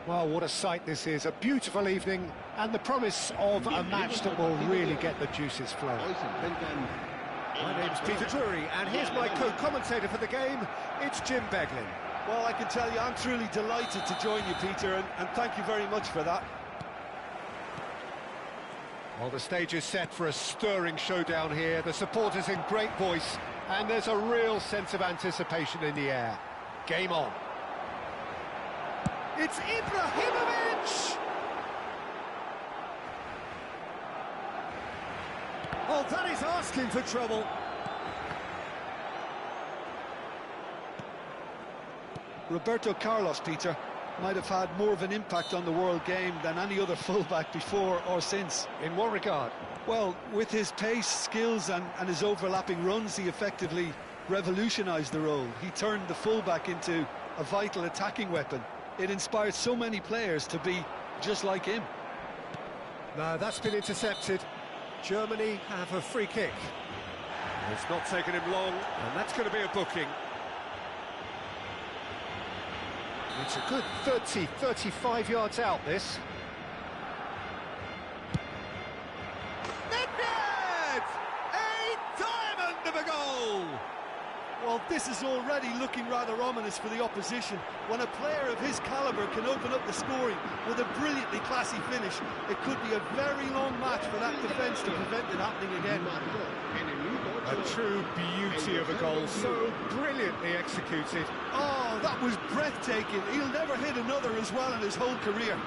Well, what a sight this is, a beautiful evening, and the promise of a match that will really get the juices flowing. My name's Peter Drury, and here's my co-commentator for the game, it's Jim Beglin. Well, I can tell you, I'm truly delighted to join you, Peter, and thank you very much for that. Well, the stage is set for a stirring showdown here, the supporters in great voice, and there's a real sense of anticipation in the air. Game on. It's Ibrahimovic! Oh, that is asking for trouble. Roberto Carlos, Peter, might have had more of an impact on the world game than any other fullback before or since. In what regard? Well, with his pace, skills and his overlapping runs, he effectively revolutionised the role. He turned the fullback into a vital attacking weapon. It inspired so many players to be just like him. No, that's been intercepted. Germany have a free kick. It's not taken him long, and that's going to be a booking. It's a good 30, 35 yards out, this. Nedved! A diamond of a goal! Well, this is already looking rather ominous for the opposition. When a player of his calibre can open up the scoring with a brilliantly classy finish, it could be a very long match for that defence to prevent it happening again. A true beauty of a goal, so brilliantly executed. Oh, that was breathtaking. He'll never hit another as well in his whole career.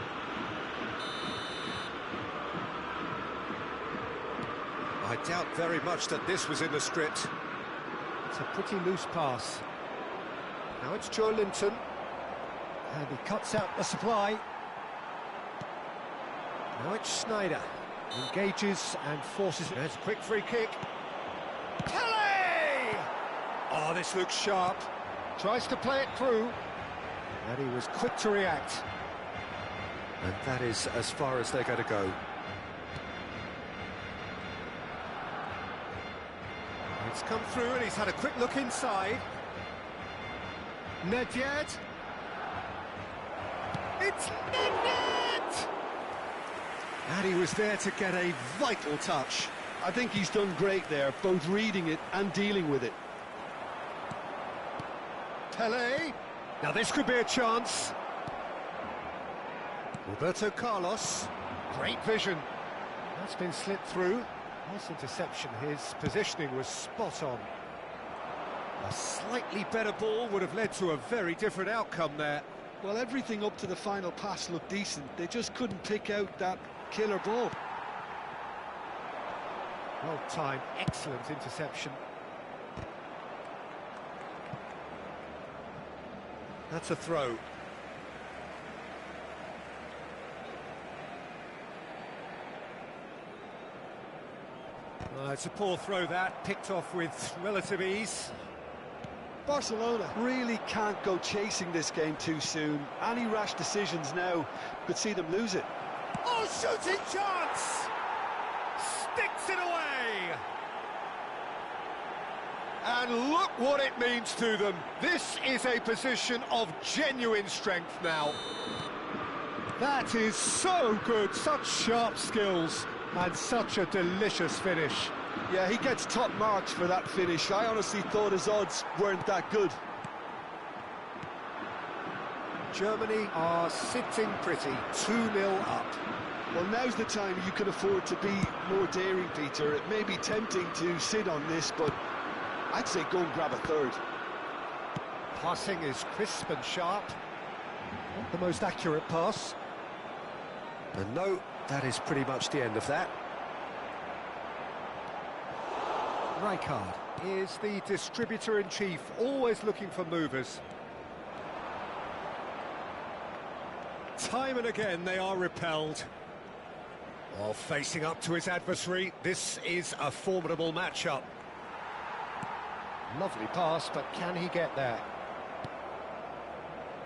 I doubt very much that this was in the script. It's a pretty loose pass. Now it's Joe Linton. And he cuts out the supply. Now it's Schneider. Engages and forces it. There's a quick free kick. Kelly! Oh, this looks sharp. Tries to play it through. And he was quick to react. And that is as far as they're going to go. It's come through and he's had a quick look inside. Nedved. It's Nedved! And he was there to get a vital touch. I think he's done great there, both reading it and dealing with it. Pele. Now this could be a chance. Roberto Carlos. Great vision. That's been slipped through. Nice interception, his positioning was spot on. A slightly better ball would have led to a very different outcome there. Well, everything up to the final pass looked decent. They just couldn't pick out that killer ball. Well timed, excellent interception. That's a throw. It's a poor throw that, picked off with relative ease. Barcelona really can't go chasing this game too soon. Any rash decisions now could see them lose it. Oh, shooting chance! Sticks it away! And look what it means to them. This is a position of genuine strength now. That is so good, such sharp skills, and such a delicious finish. Yeah, he gets top marks for that finish. I honestly thought his odds weren't that good. Germany are sitting pretty, 2-0 up. Well, now's the time you can afford to be more daring, Peter. It may be tempting to sit on this, but I'd say go and grab a third. Passing is crisp and sharp. Not the most accurate pass. And no, that is pretty much the end of that. Rijkaard is the distributor-in-chief, always looking for movers. Time and again they are repelled. While facing up to his adversary, this is a formidable matchup. Lovely pass, but can he get there?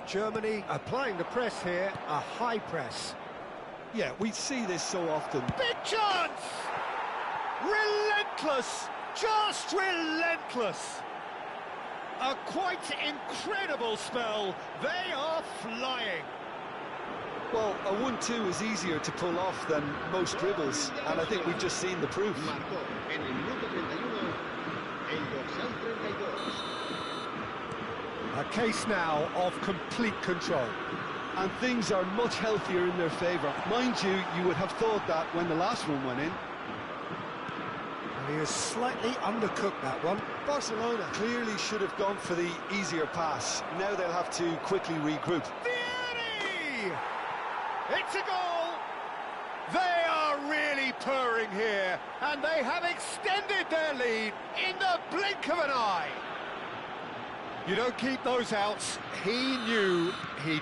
Germany applying the press here, a high press. Yeah, we see this so often. Big chance! Relentless! Just relentless! A quite incredible spell. They are flying. Well, a 1-2 is easier to pull off than most dribbles, and I think we've just seen the proof. Marcó en el minuto 31 el dorsal 32. A case now of complete control. And things are much healthier in their favour. Mind you, you would have thought that when the last one went in. And he has slightly undercooked that one. Barcelona clearly should have gone for the easier pass. Now they'll have to quickly regroup. Vieri! It's a goal! They are really purring here, and they have extended their lead in the blink of an eye. You don't keep those outs. He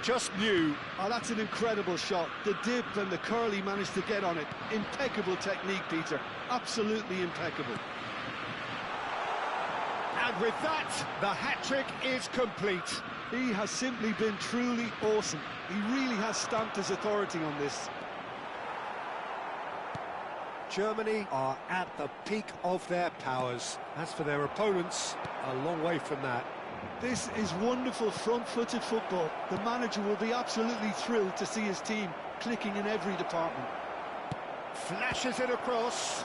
just knew. Oh, that's an incredible shot. The dip and the curl he managed to get on it. Impeccable technique, Peter. Absolutely impeccable. And with that, the hat-trick is complete. He has simply been truly awesome. He really has stamped his authority on this. Germany are at the peak of their powers. As for their opponents, a long way from that. This is wonderful front-footed football. The manager will be absolutely thrilled to see his team clicking in every department. Flashes it across.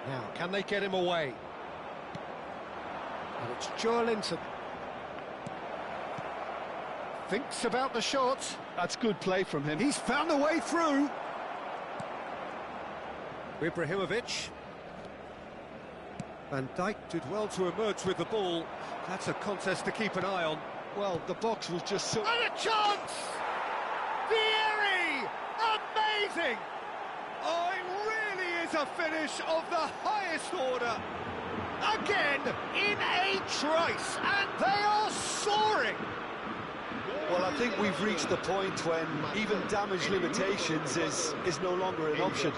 Now, can they get him away? And it's Joelinton. Thinks about the shot. That's good play from him. He's found a way through. Ibrahimovic. Van Dijk did well to emerge with the ball. That's a contest to keep an eye on. Well, the box was just so... And a chance! Vieri! Amazing! Oh, it really is a finish of the highest order. Again, in a trice, and they are soaring. Well, I think we've reached the point when even damage limitations is no longer an option.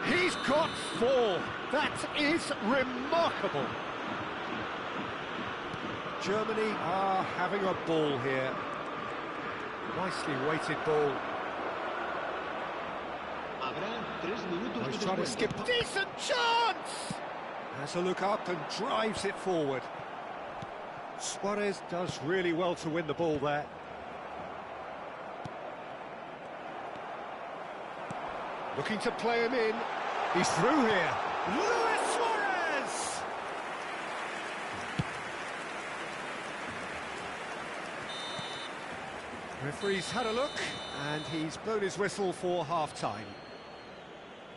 He's got 4. That is remarkable. Germany are having a ball here. Nicely weighted ball. He's trying to skip. Decent chance! Has a look up and drives it forward. Suarez does really well to win the ball there. Looking to play him in. He's through here. Luis Suarez! Referee's had a look, and he's blown his whistle for half-time.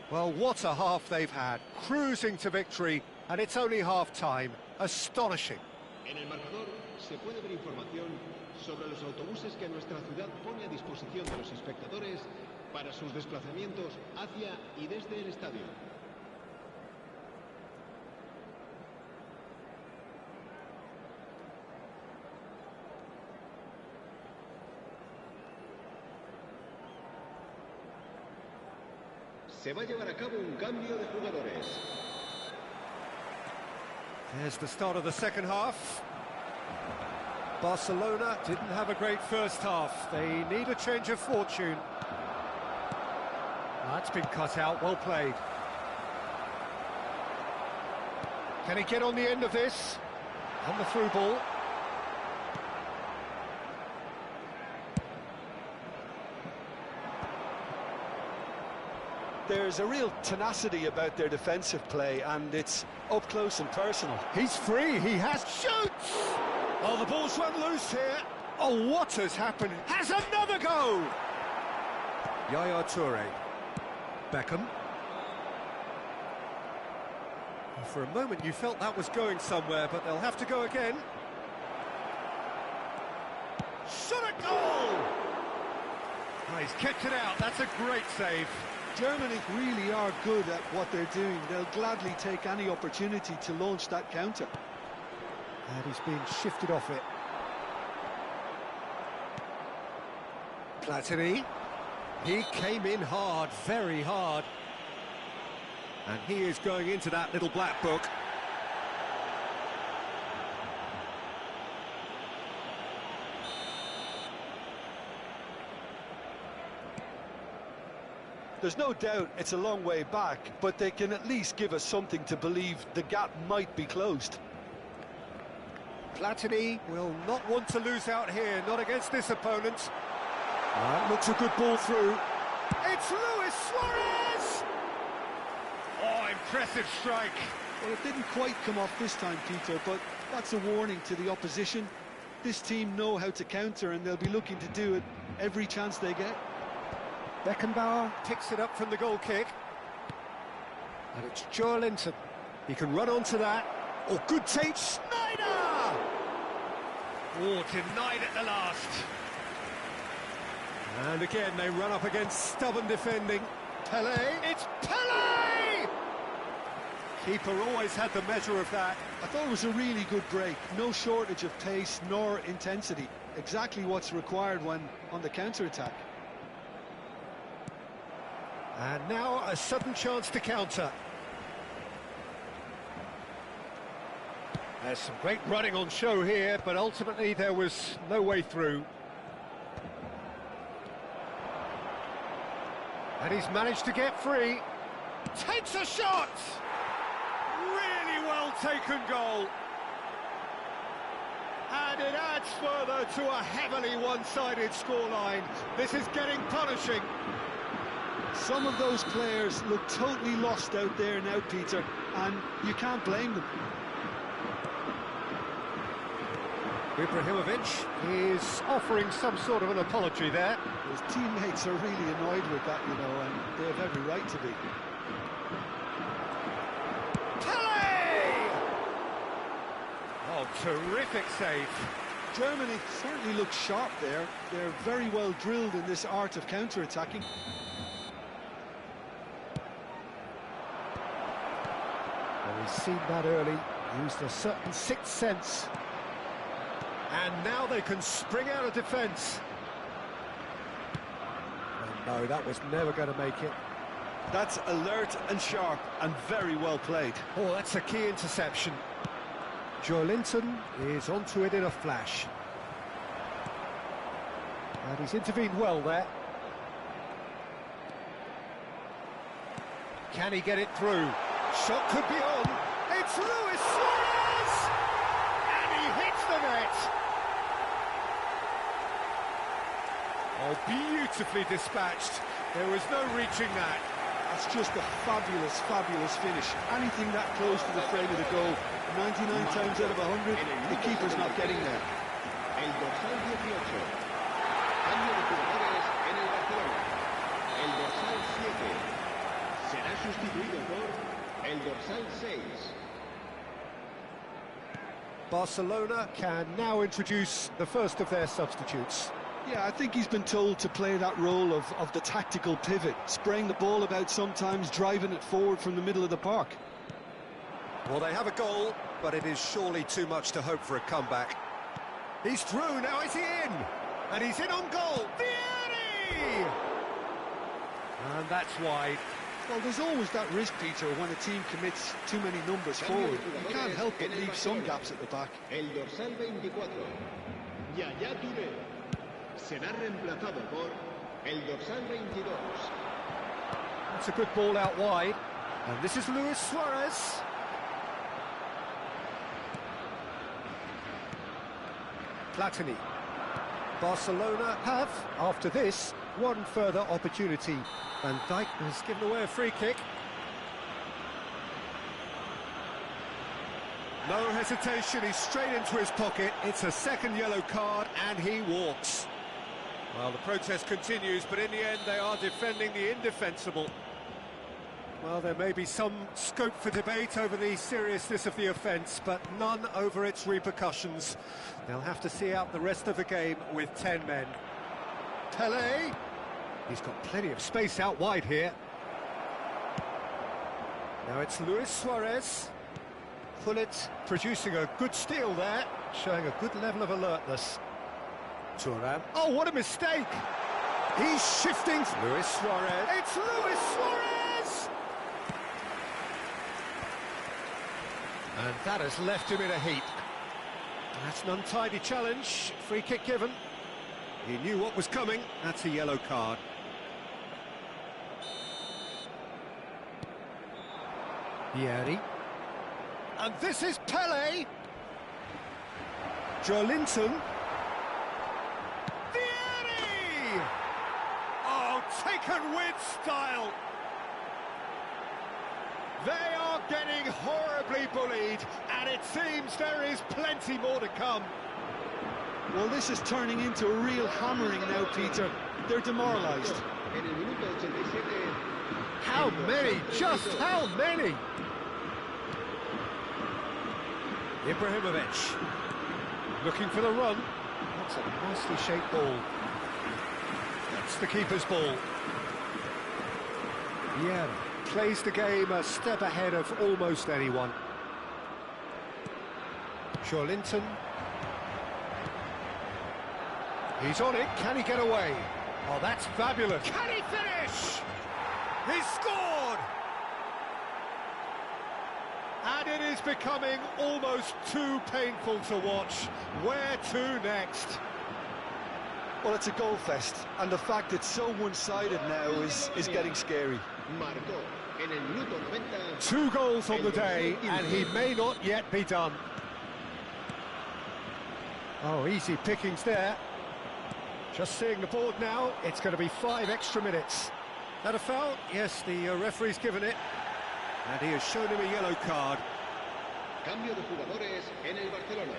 Well, what a half they've had. Cruising to victory, and it's only half-time. Astonishing. En el marcador se puede ver información sobre los autobuses que nuestra ciudad pone a disposición de los espectadores para sus desplazamientos hacia y desde el estadio. Se va a llevar a cabo un cambio de jugadores. There's the start of the second half. Barcelona didn't have a great first half. They need a change of fortune. That's been cut out, well played. Can he get on the end of this? On the through ball. There's a real tenacity about their defensive play, and it's up close and personal. He's free, he has shoots! Oh, the ball's run loose here. Oh, what has happened? Has another go! Yaya Toure. Beckham. For a moment you felt that was going somewhere, but they'll have to go again. Shot a goal! Oh, he's kept it out, that's a great save. Germany really are good at what they're doing. They'll gladly take any opportunity to launch that counter. And he's been shifted off it. Platini. He came in hard, very hard. And he is going into that little black book. There's no doubt it's a long way back, but they can at least give us something to believe the gap might be closed. Platini will not want to lose out here, not against this opponent. That looks a good ball through. It's Luis Suarez! Oh, impressive strike. Well, it didn't quite come off this time, Peter, but that's a warning to the opposition. This team know how to counter, and they'll be looking to do it every chance they get. Beckenbauer picks it up from the goal kick. And it's Joelinton. He can run onto that. Oh, good take, Snyder! Oh, denied at the last. And again, they run up against stubborn defending. Pelé, it's Pelé! Keeper always had the measure of that. I thought it was a really good break. No shortage of pace nor intensity. Exactly what's required when on the counter-attack. And now a sudden chance to counter. There's some great running on show here, but ultimately there was no way through. And he's managed to get free. Takes a shot! Really well taken goal. And it adds further to a heavily one-sided scoreline. This is getting punishing. Some of those players look totally lost out there now, Peter, and you can't blame them. Ibrahimovic is offering some sort of an apology there. His teammates are really annoyed with that, you know, and they have every right to be. Pelé! Oh, terrific save. Germany certainly look sharp there. They're very well drilled in this art of counter-attacking. Well, he's seen that early, used a certain sixth sense. And now they can spring out of defence. Oh, no, that was never going to make it. That's alert and sharp and very well played. Oh, that's a key interception. Joelinton is onto it in a flash. And he's intervened well there. Can he get it through? Shot could be on. It's Luis Suarez! And he hits the net! Oh, beautifully dispatched. There was no reaching that. That's just a fabulous, fabulous finish. Anything that close to the frame of the goal, 99 times out of 100, the keeper's not getting there. El dorsal 18. Cambio de jugadores en el Barcelona. El dorsal 7 será sustituido por el dorsal 6. Barcelona can now introduce the first of their substitutes. Yeah, I think he's been told to play that role of the tactical pivot, spraying the ball about sometimes, driving it forward from the middle of the park. Well, they have a goal, but it is surely too much to hope for a comeback. He's through, now is he in? And he's in on goal, Vieri! And that's wide. Well, there's always that risk, Peter, when a team commits too many numbers forward. You can't help but leave some gaps at the back. El dorsal 24. Yaya Touré será reemplazado por el dorsal 22. That's a good ball out wide. And this is Luis Suarez. Platini. Barcelona have, after this, one further opportunity. Van Dijk has given away a free kick. No hesitation, he's straight into his pocket. It's a second yellow card, and he walks. Well, the protest continues, but in the end, they are defending the indefensible. Well, there may be some scope for debate over the seriousness of the offence, but none over its repercussions. They'll have to see out the rest of the game with 10 men. Pelé! He's got plenty of space out wide here. Now it's Luis Suarez. Pullet producing a good steal there, showing a good level of alertness. Thuram. Oh, what a mistake! He's shifting. Luis Suarez. It's Luis Suarez! And that has left him in a heap. That's an untidy challenge. Free kick given. He knew what was coming. That's a yellow card. Vieri. And this is Pelé. Joelinton. Vieri! Oh, taken with style. They are getting horribly bullied, and it seems there is plenty more to come. Well, this is turning into a real hammering now, Peter. They're demoralised. How many? Just how many? Ibrahimovic looking for the run. That's a nicely shaped ball. That's the keeper's ball. Yeah, plays the game a step ahead of almost anyone. Joelinton. He's on it. Can he get away? Oh, that's fabulous. Can he finish? He's scored! And it is becoming almost too painful to watch. Where to next? Well, it's a goal fest, and the fact it's so one-sided now is getting scary. 2 goals on the day, and he may not yet be done. Oh, easy pickings there. Just seeing the board now, it's going to be 5 extra minutes. That a foul? Yes, the referee's given it. And he has shown him a yellow card. Cambio de jugadores en el Barcelona.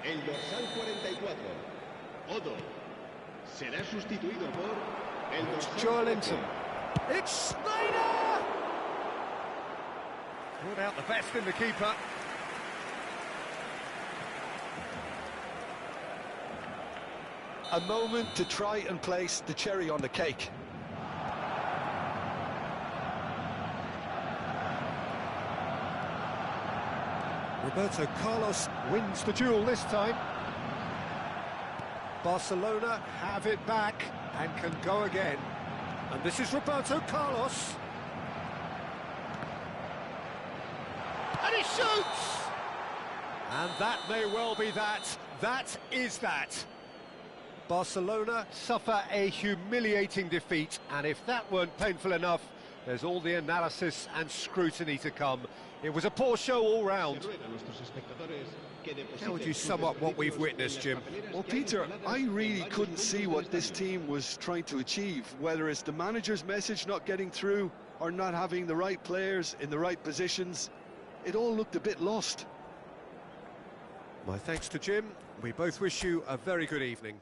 El dorsal 44, Odo, será sustituido por el dorsal Joelinton. It's Snyder! Brought out the best in the keeper. A moment to try and place the cherry on the cake. Roberto Carlos wins the duel this time. Barcelona have it back and can go again. And this is Roberto Carlos. And he shoots! And that may well be that. That is that. Barcelona suffer a humiliating defeat, and if that weren't painful enough, there's all the analysis and scrutiny to come. It was a poor show all round. How would you sum up what we've witnessed, Jim? Well, Peter, I really couldn't see what this team was trying to achieve, whether it's the manager's message not getting through or not having the right players in the right positions. It all looked a bit lost. My thanks to Jim. We both wish you a very good evening.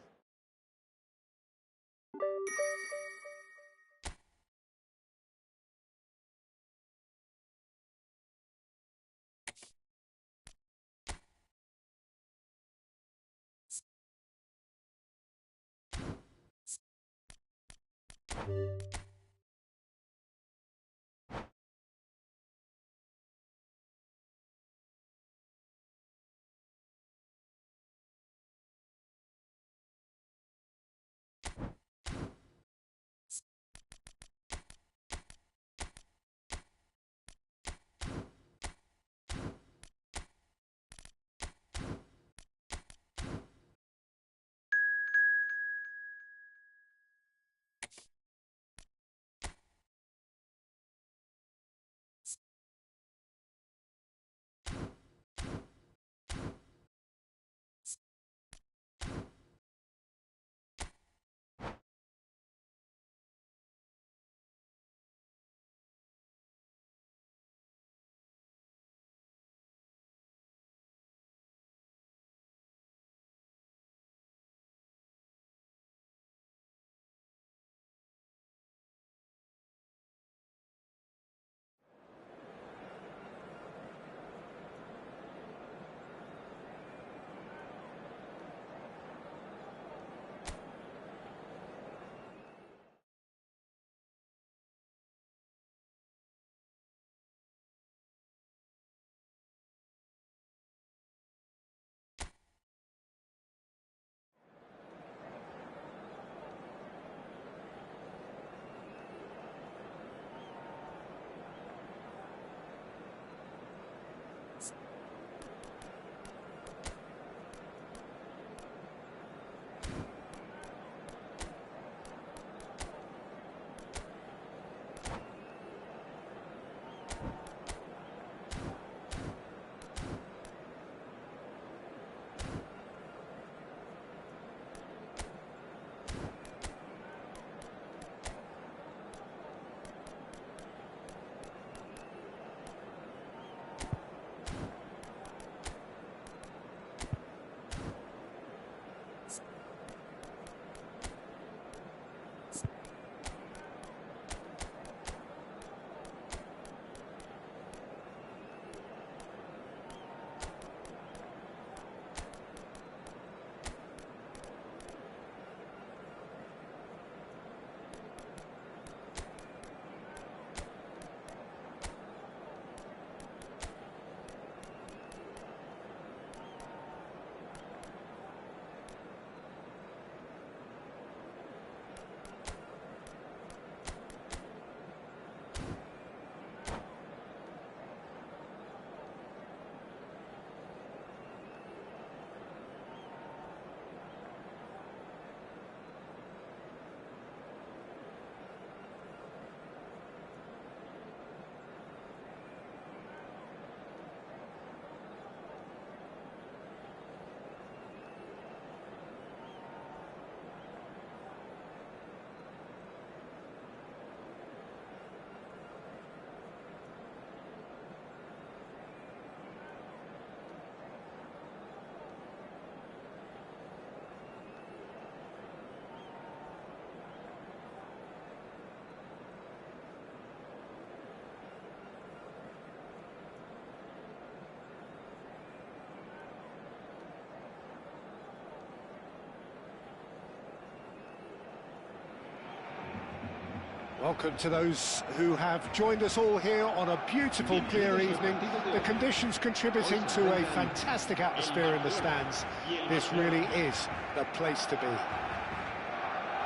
Welcome to those who have joined us all here on a beautiful, clear evening. The conditions contributing to a fantastic atmosphere in the stands. This really is the place to be.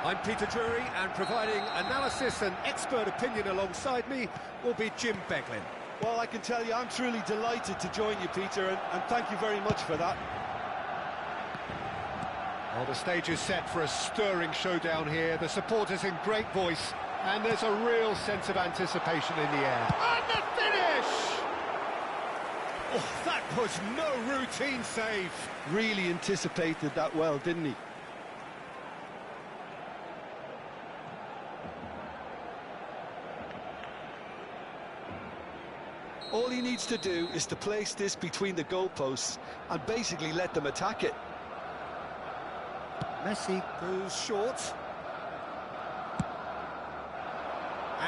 I'm Peter Drury, and providing analysis and expert opinion alongside me will be Jim Beglin. Well, I can tell you, I'm truly delighted to join you, Peter, and thank you very much for that. Well, the stage is set for a stirring showdown here. The supporters in great voice, and there's a real sense of anticipation in the air. And the finish! Oh, that was no routine save. Really anticipated that well, didn't he? All he needs to do is to place this between the goalposts and basically let them attack it. Messi goes short.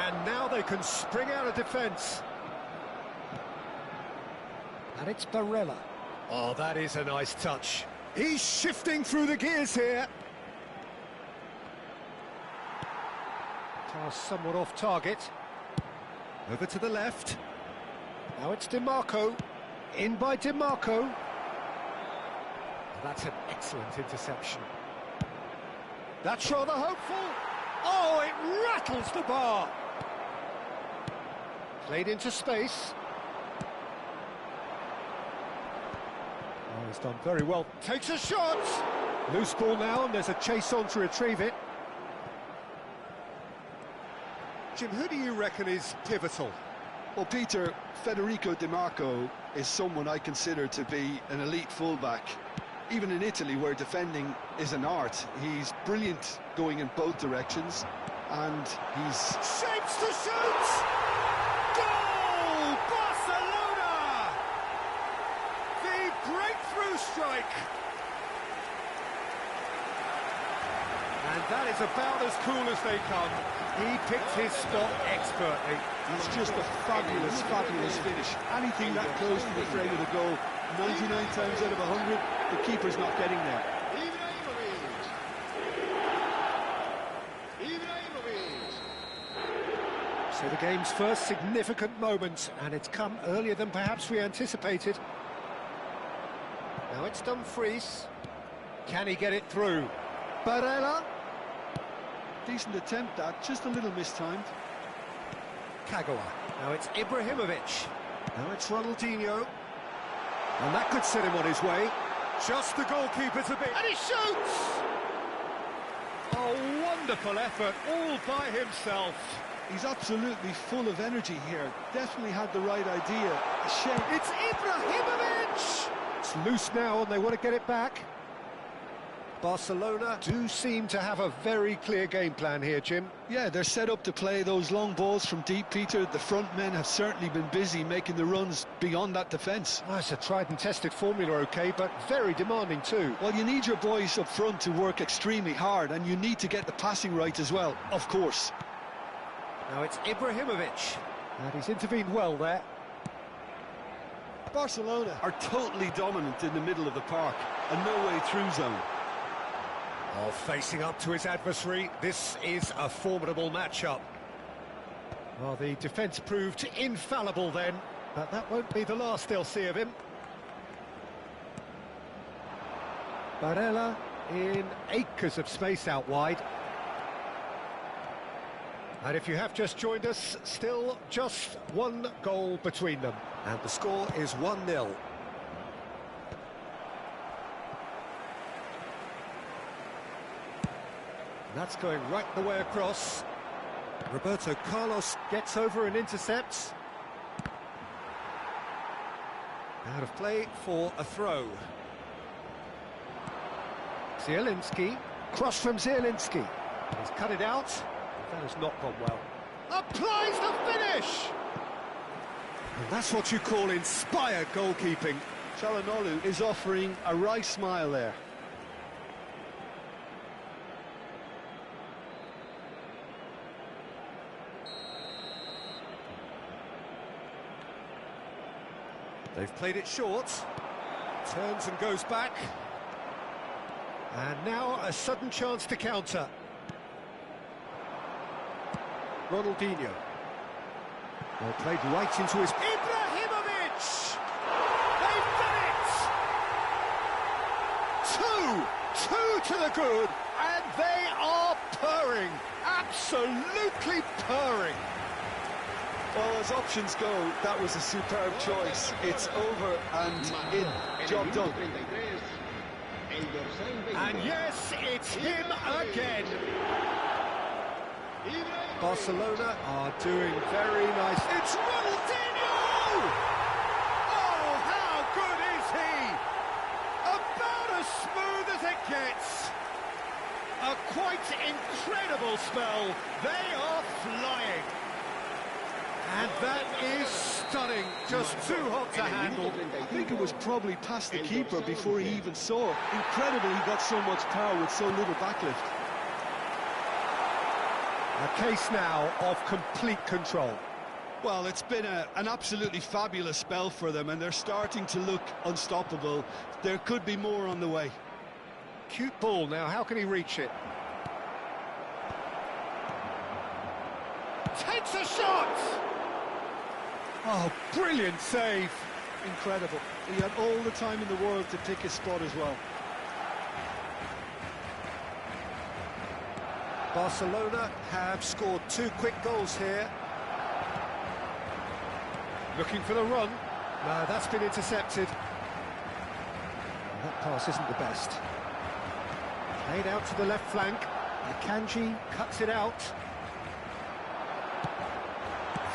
And now they can spring out of defence. And it's Barella. Oh, that is a nice touch. He's shifting through the gears here. Pass somewhat off target. Over to the left. Now it's DiMarco. In by DiMarco. That's an excellent interception. That's rather hopeful. Oh, it rattles the bar. Played into space. Oh, he's done very well. Takes a shot. Loose ball now, and there's a chase on to retrieve it. Jim, who do you reckon is pivotal? Well, Peter, Federico DiMarco is someone I consider to be an elite fullback. Even in Italy, where defending is an art, he's brilliant going in both directions, and he's... Shapes to shoot! Goal! Barcelona! The breakthrough strike! And that is about as cool as they come. He picked his spot expertly. It's just a fabulous, fabulous finish. Anything that close to the frame of the goal, 99 times out of 100, the keeper's not getting there. So the game's first significant moment, and it's come earlier than perhaps we anticipated. Now it's Dumfries. Can he get it through? Barella. Decent attempt, that, just a little mistimed. Kagawa. Now it's Ibrahimovic. Now it's Ronaldinho. And that could set him on his way. Just the goalkeeper's a bit. And he shoots! A wonderful effort, all by himself. He's absolutely full of energy here. Definitely had the right idea. A shame. It's Ibrahimovic! It's loose now, and they want to get it back. Barcelona do seem to have a very clear game plan here, Jim. Yeah, they're set up to play those long balls from deep, Peter. The front men have certainly been busy making the runs beyond that defence. Oh, it's a tried and tested formula, OK, but very demanding too. Well, you need your boys up front to work extremely hard, and you need to get the passing right as well, of course. Now it's Ibrahimovic, and he's intervened well there. Barcelona are totally dominant in the middle of the park, a no-way-through zone. Oh, facing up to his adversary, this is a formidable matchup. Well, the defence proved infallible then, but that won't be the last they'll see of him. Barella in acres of space out wide. And if you have just joined us, still just one goal between them. And the score is 1-0. That's going right the way across. Roberto Carlos gets over and intercepts. Out of play for a throw. Zielinski, cross from Zielinski. He's cut it out. That has not gone well. Applies the finish! And that's what you call inspired goalkeeping. Çalhanoğlu is offering a wry smile there. They've played it short. Turns and goes back. And now a sudden chance to counter. Ronaldinho. Well, played right into his... Ibrahimovic! They've done it! Two to the good, and they are purring, absolutely purring. Well, as options go, that was a superb choice. It's over and in. Job done. And yes, it's him again. Barcelona are doing very nice. It's Ronaldinho! Oh, how good is he? About as smooth as it gets. A quite incredible spell. They are flying. And that is stunning. Just too hot to handle. I think it was probably past the keeper before he even saw it. Incredible he got so much power with so little backlift. A case now of complete control. Well, it's been an absolutely fabulous spell for them, and they're starting to look unstoppable. There could be more on the way. Cute ball now, how can he reach it? Takes a shot! Oh, brilliant save. Incredible. He had all the time in the world to pick his spot as well. Barcelona have scored 2 quick goals here. Looking for the run. No, that's been intercepted. That pass isn't the best. Played out to the left flank. Akanji cuts it out.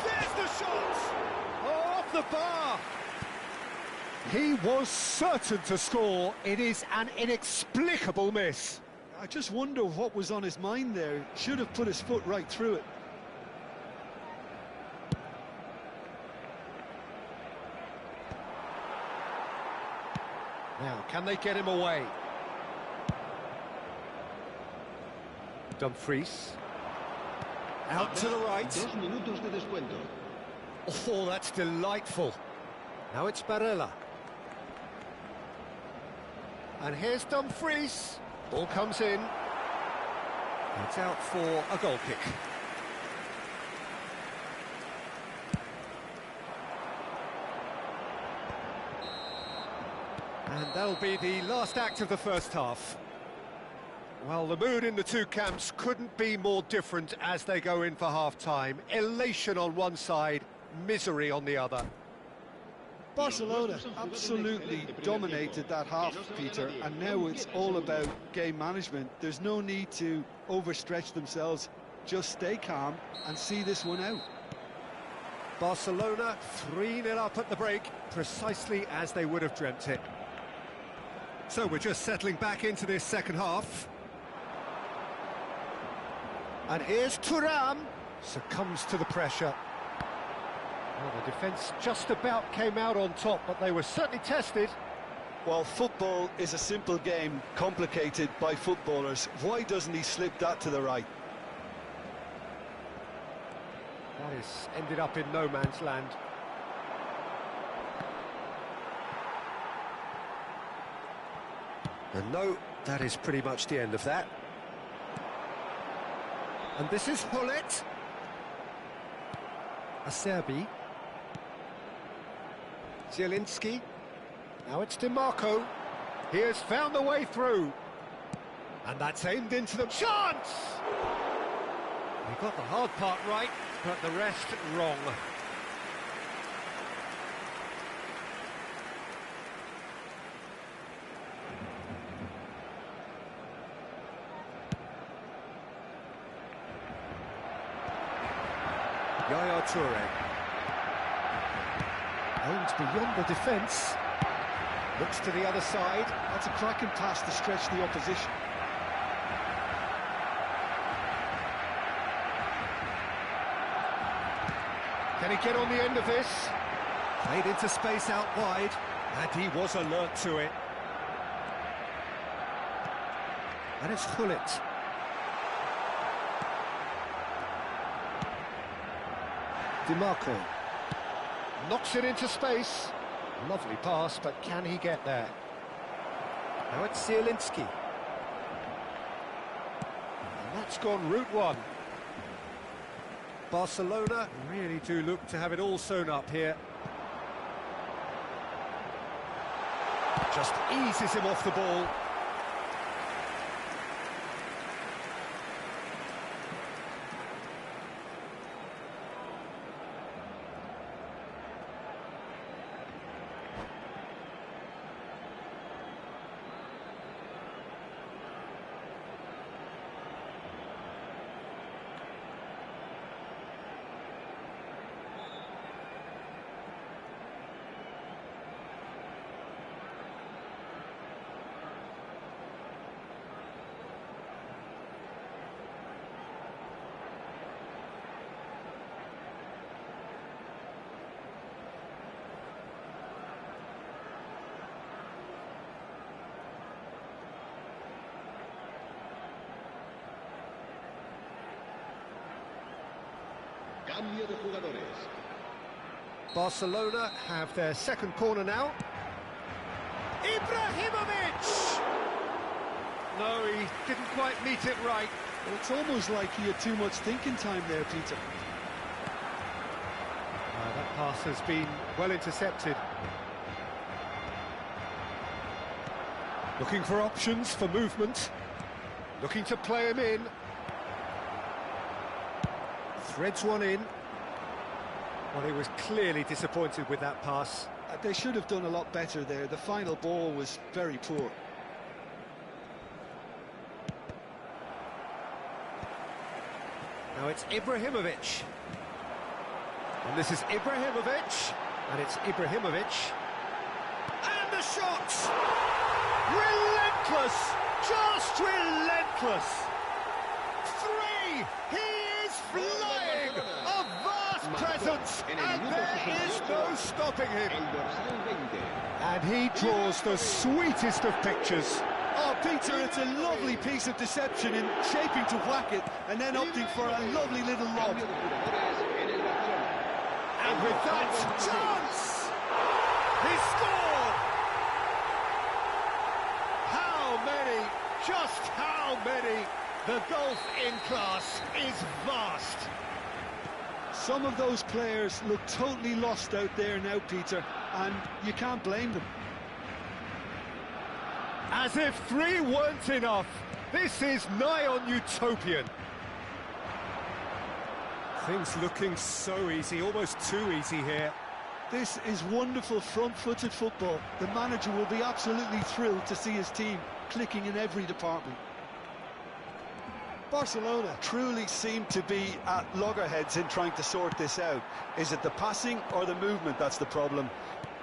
There's the shot! Oh, off the bar! He was certain to score. It is an inexplicable miss. I just wonder what was on his mind there. Should have put his foot right through it. Now, can they get him away? Dumfries. Out to the right. 2 minutos de descuento. Oh, that's delightful. Now it's Barella. And here's Dumfries. Ball comes in. It's out for a goal kick. And that'll be the last act of the first half. Well, the mood in the two camps couldn't be more different as they go in for half-time. Elation on one side, misery on the other. Barcelona absolutely dominated that half, Peter, and now it's all about game management. There's no need to overstretch themselves. Just stay calm and see this one out. Barcelona 3-0 up at the break, precisely as they would have dreamt it. So we're just settling back into this second half. And here's Thuram, succumbs to the pressure. Well, the defence just about came out on top, but they were certainly tested. Well, football is a simple game, complicated by footballers. Why doesn't he slip that to the right? That has ended up in no man's land. And no, that is pretty much the end of that. And this is Hullet. Acerbi. Zielinski. Now it's DiMarco. He has found the way through. And that's aimed into the chance! He got the hard part right, but the rest wrong. Yaya Toure. Aims beyond the defence. Looks to the other side. That's a cracking pass to stretch the opposition. Can he get on the end of this? Played into space out wide, and he was alert to it. And it's Hullet. DiMarco knocks it into space. Lovely pass, but can he get there? Now it's Zielinski. And that's gone route one. Barcelona really do look to have it all sewn up here. Just eases him off the ball. Cambio de jugadores. Barcelona have their second corner now. Ibrahimovic! No, he didn't quite meet it right. It's almost like he had too much thinking time there, Peter. That pass has been well intercepted. Looking for options for movement. Looking to play him in. Threads one in. Well, he was clearly disappointed with that pass. They should have done a lot better there. The final ball was very poor. Now it's Ibrahimovic. And this is Ibrahimovic. And it's Ibrahimovic. And the shot! Relentless! Just relentless! 3! He is flying! A vast presence! And there is no stopping him! And he draws the sweetest of pictures. Oh, Peter, it's a lovely piece of deception in shaping to whack it and then opting for a lovely little lob. And with that chance, he scored! How many, just how many? The gulf in class is vast. Some of those players look totally lost out there now, Peter, and you can't blame them. As if 3 weren't enough, this is nigh on utopian. Things looking so easy, almost too easy here. This is wonderful front-footed football. The manager will be absolutely thrilled to see his team clicking in every department. Barcelona truly seem to be at loggerheads in trying to sort this out. Is it the passing or the movement that's the problem?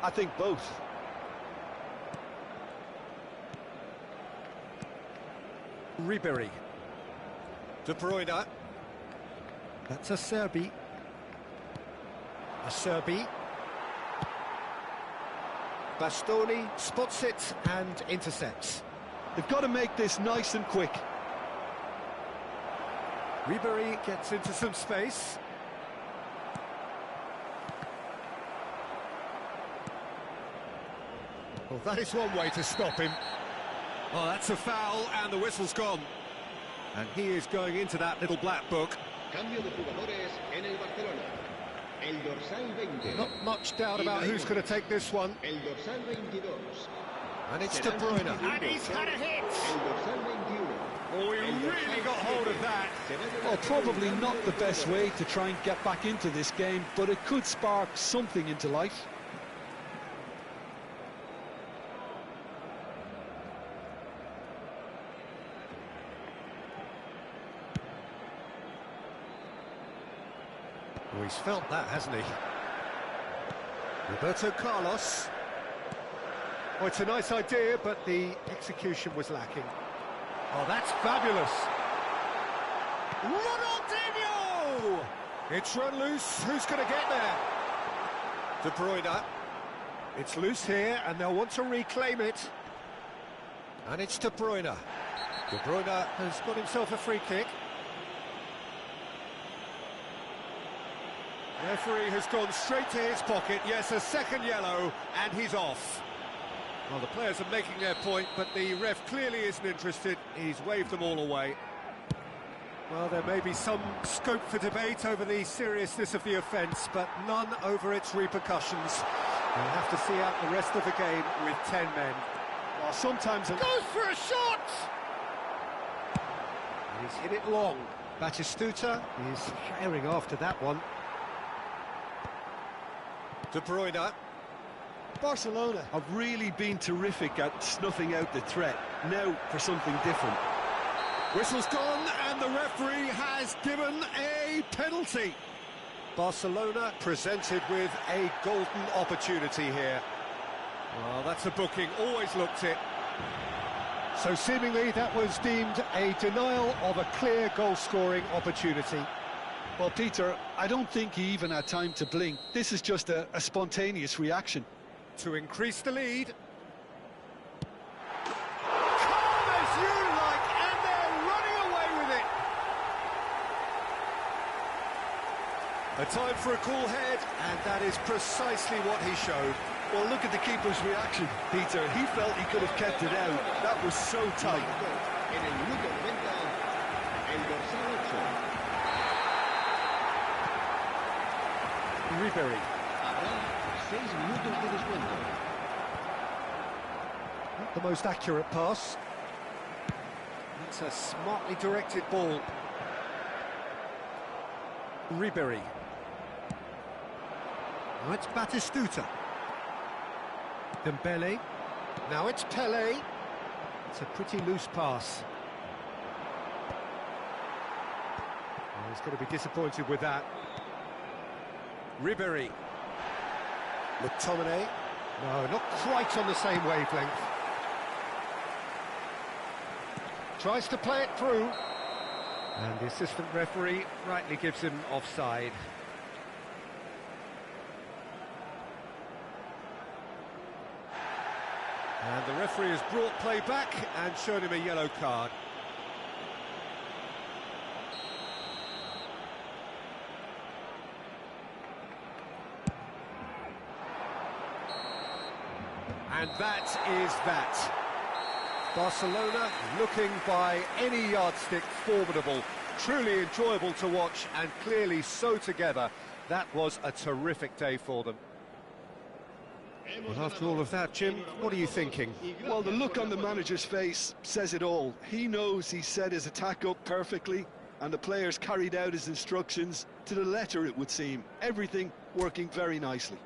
I think both. Ribery. De Bruyne. That's a Serbi. Bastoni spots it and intercepts. They've got to make this nice and quick. Ribery gets into some space. Well, that is one way to stop him. Oh, that's a foul, and the whistle's gone. And he is going into that little black book. Cambio de jugadores en el Barcelona. El dorsal 20. Not much doubt about who's going to take this one. El dorsal 22. And it's De Bruyne. And he's had a hit! El dorsal 21. Oh, he really got hold of that. Well, probably not the best way to try and get back into this game, but it could spark something into life. Oh, he's felt that, hasn't he? Roberto Carlos. Oh, it's a nice idea, but the execution was lacking. Oh, that's fabulous. Ronaldinho! It's run loose. Who's going to get there? De Bruyne. It's loose here, and they'll want to reclaim it. And it's De Bruyne. De Bruyne has got himself a free kick. The referee has gone straight to his pocket. Yes, a second yellow, and he's off. Well, the players are making their point, but the ref clearly isn't interested. He's waved them all away. Well, there may be some scope for debate over the seriousness of the offence, but none over its repercussions. We'll have to see out the rest of the game with 10 men. Well, sometimes it Goes for a shot! He's hit it long. Batistuta is firing after that one. De Bruyne. Barcelona have really been terrific at snuffing out the threat. Now for something different. Whistle's gone, and the referee has given a penalty. Barcelona presented with a golden opportunity here. Well, that's a booking, always looked it. So seemingly that was deemed a denial of a clear goal-scoring opportunity. Well, Peter, I don't think he even had time to blink. This is just a spontaneous reaction. To increase the lead. Calm as you like, and they're running away with it. A time for a cool head, and that is precisely what he showed. Well, look at the keeper's reaction, Peter. He felt he could have kept it out. That was so tight. En el minuto 90, el dorsal 8. Ribery. Habrá 6 minutos de descuento. Not the most accurate pass. It's a smartly directed ball. Ribery. Now it's Batistuta. Dembele. Now it's Pelé. It's a pretty loose pass. Well, he's going to be disappointed with that. Ribery. McTominay. No, not quite on the same wavelength. Tries to play it through. And the assistant referee rightly gives him offside. And the referee has brought play back and shown him a yellow card. And that is that. Barcelona looking by any yardstick formidable, truly enjoyable to watch and clearly so together. That was a terrific day for them. Well, after all of that, Jim, what are you thinking? Well, the look on the manager's face says it all. He knows he set his attack up perfectly, and the players carried out his instructions to the letter, it would seem. Everything working very nicely.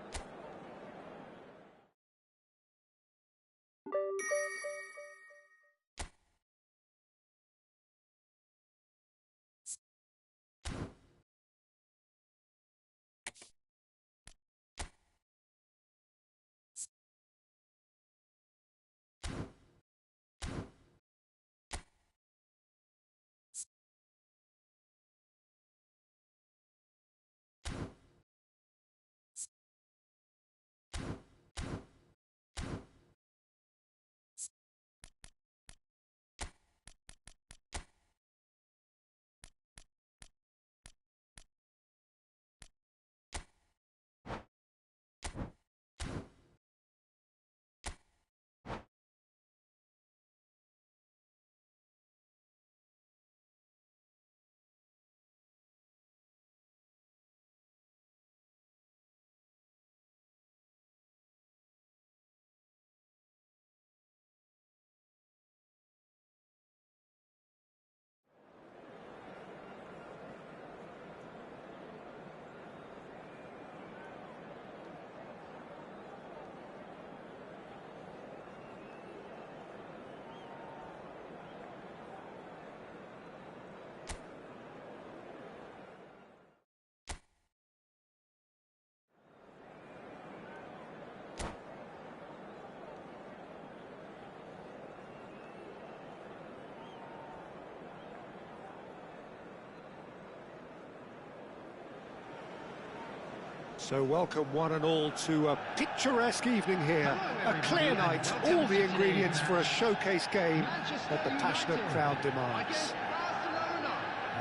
So welcome one and all to a picturesque evening here. A clear night, all the ingredients for a showcase game that the passionate crowd demands.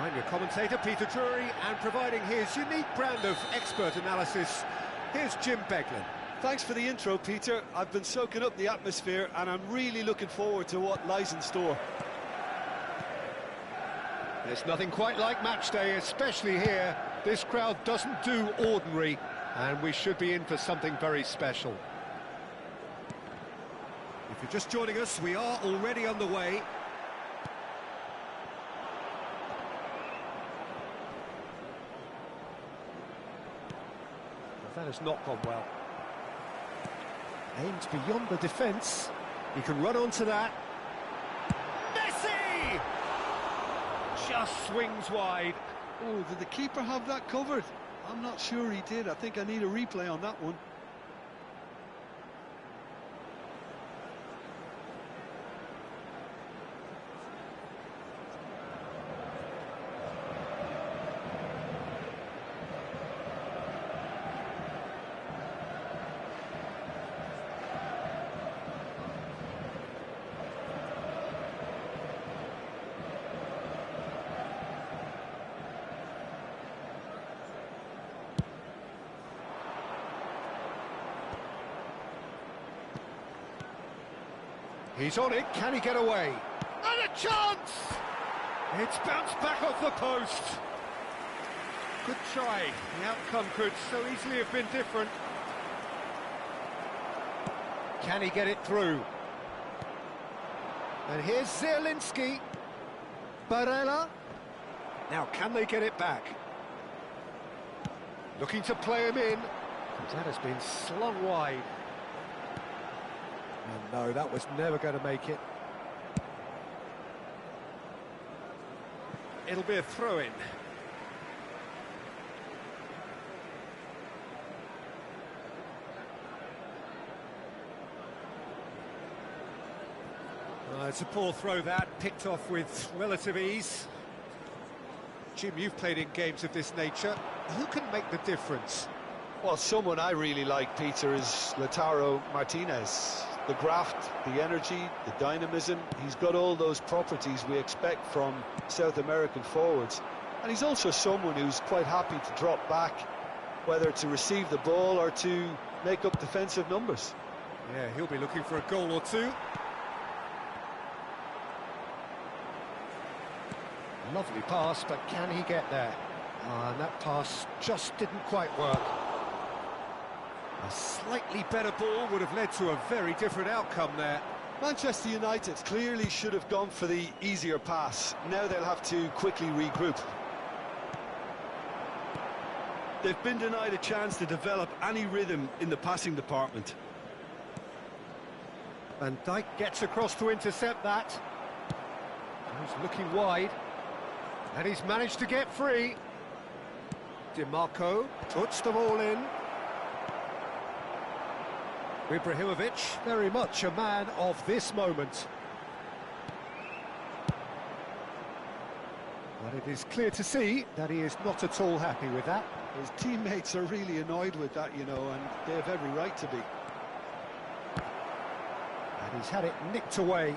I'm your commentator, Peter Drury, and providing his unique brand of expert analysis, here's Jim Beglin. Thanks for the intro, Peter. I've been soaking up the atmosphere, and I'm really looking forward to what lies in store. There's nothing quite like match day, especially here. This crowd doesn't do ordinary, and we should be in for something very special. If you're just joining us, we are already underway. That has not gone well. Aimed beyond the defence. He can run onto that. Messi! Just swings wide. Oh, did the keeper have that covered? I'm not sure he did. I think I need a replay on that one. He's on it, can he get away? And a chance! It's bounced back off the post. Good try, the outcome could so easily have been different. Can he get it through? And here's Zielinski. Barella. Now can they get it back? Looking to play him in. That has been slung wide. And no, that was never going to make it. It'll be a throw-in. It's a poor throw that, picked off with relative ease. Jim, you've played in games of this nature. Who can make the difference? Well, someone I really like, Peter, is Lautaro Martinez. The graft, the energy, the dynamism, he's got all those properties we expect from South American forwards. And he's also someone who's quite happy to drop back, whether to receive the ball or to make up defensive numbers. Yeah, he'll be looking for a goal or two. Lovely pass, but can he get there? And that pass just didn't quite work. A slightly better ball would have led to a very different outcome there. Manchester United clearly should have gone for the easier pass. Now they'll have to quickly regroup. They've been denied a chance to develop any rhythm in the passing department. Van Dijk gets across to intercept that. He's looking wide. And he's managed to get free. DiMarco puts the ball in. Ibrahimovic, very much a man of this moment. But it is clear to see that he is not at all happy with that. His teammates are really annoyed with that, you know, and they have every right to be. And he's had it nicked away.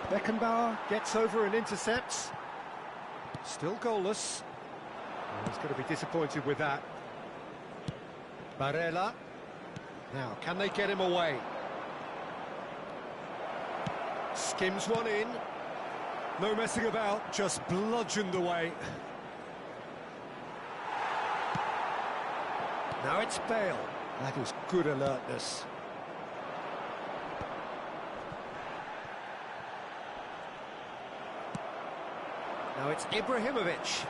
Beckenbauer gets over and intercepts. Still goalless. Oh, he's going to be disappointed with that. Barella. Now, can they get him away? Skims one in. No messing about, just bludgeoned away. Now it's Bale. That is good alertness. Now it's Ibrahimovic.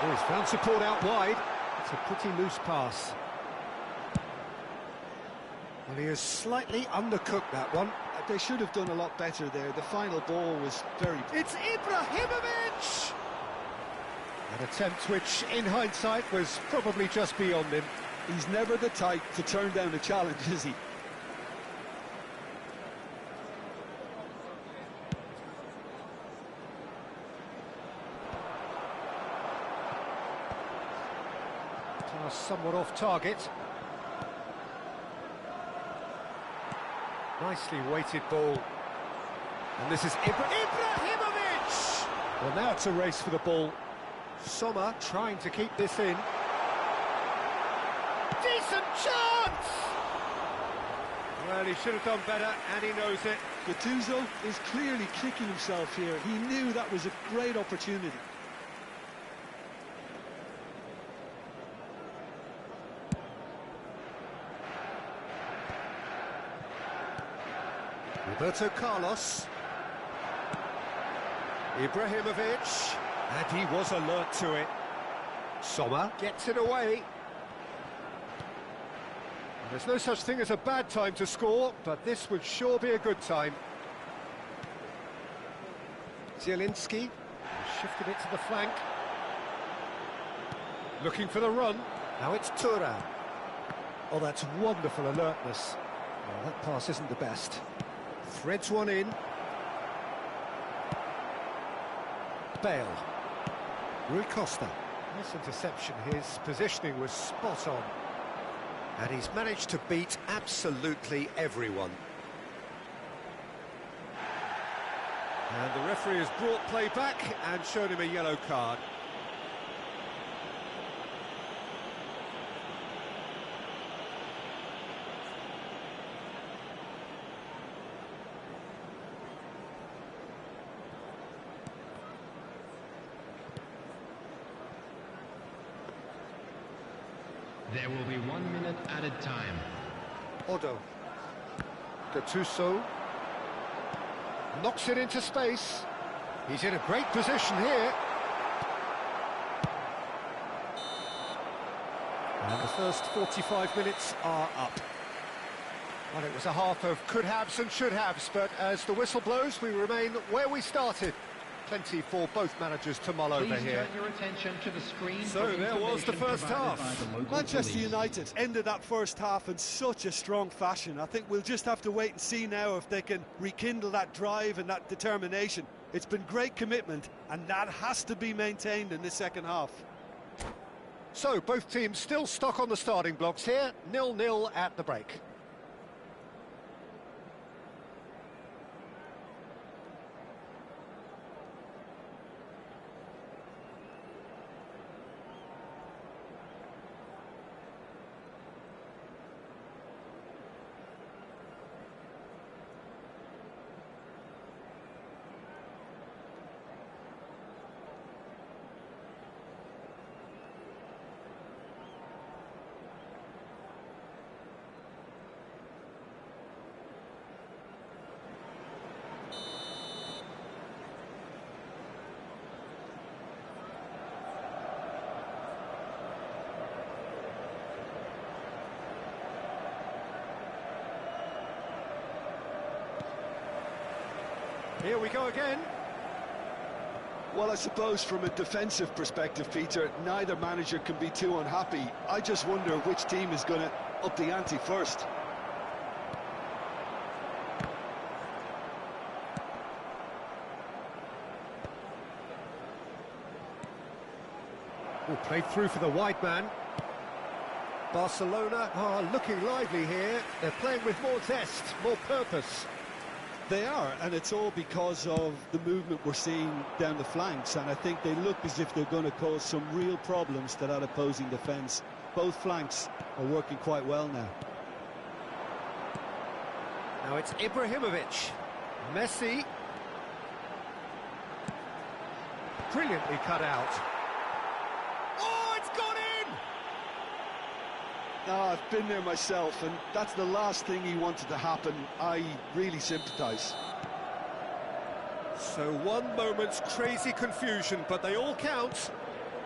Oh, he's found support out wide. It's a pretty loose pass. Well, he has slightly undercooked that one. They should have done a lot better there. The final ball was very... It's Ibrahimovic! An attempt which, in hindsight, was probably just beyond him. He's never the type to turn down a challenge, is he? Somewhat off target. Nicely weighted ball. And this is Ibrahimovic! Well, now it's a race for the ball. Sommer trying to keep this in. Decent chance! Well, he should have done better, and he knows it. Gattuso is clearly kicking himself here. He knew that was a great opportunity. Roberto Carlos. Ibrahimovic. And he was alert to it. Sommer gets it away. There's no such thing as a bad time to score, but this would sure be a good time. Zielinski shifted it to the flank. Looking for the run. Now it's Thuram. Oh, that's wonderful alertness. Well, that pass isn't the best. Threads one in. Bale. Rui Costa. Nice interception. His positioning was spot on. And he's managed to beat absolutely everyone. And the referee has brought play back and shown him a yellow card. There will be 1 minute added time. Odo. Gattuso. Knocks it into space. He's in a great position here. And the first 45 minutes are up. Well, it was a half of could-haves and should-haves, but as the whistle blows, we remain where we started. Plenty for both managers to mull over here. Turn your attention to the screen. So there was the first half. Manchester United ended that first half in such a strong fashion. I think we'll just have to wait and see now if they can rekindle that drive and that determination. It's been great commitment, and that has to be maintained in the second half. So both teams still stuck on the starting blocks here, 0-0 at the break. Here we go again. Well, I suppose from a defensive perspective, Peter, neither manager can be too unhappy. I just wonder which team is going to up the ante first. Oh, played through for the wide man. Barcelona are looking lively here. They're playing with more zest, more purpose. They are, and it's all because of the movement we're seeing down the flanks, and I think they look as if they're going to cause some real problems to that opposing defence. Both flanks are working quite well now. Now it's Ibrahimovic. Messi. Brilliantly cut out. Oh, it's gone in! No, I've been there myself, and that's the last thing he wanted to happen. I really sympathise. So one moment's crazy confusion, but they all count.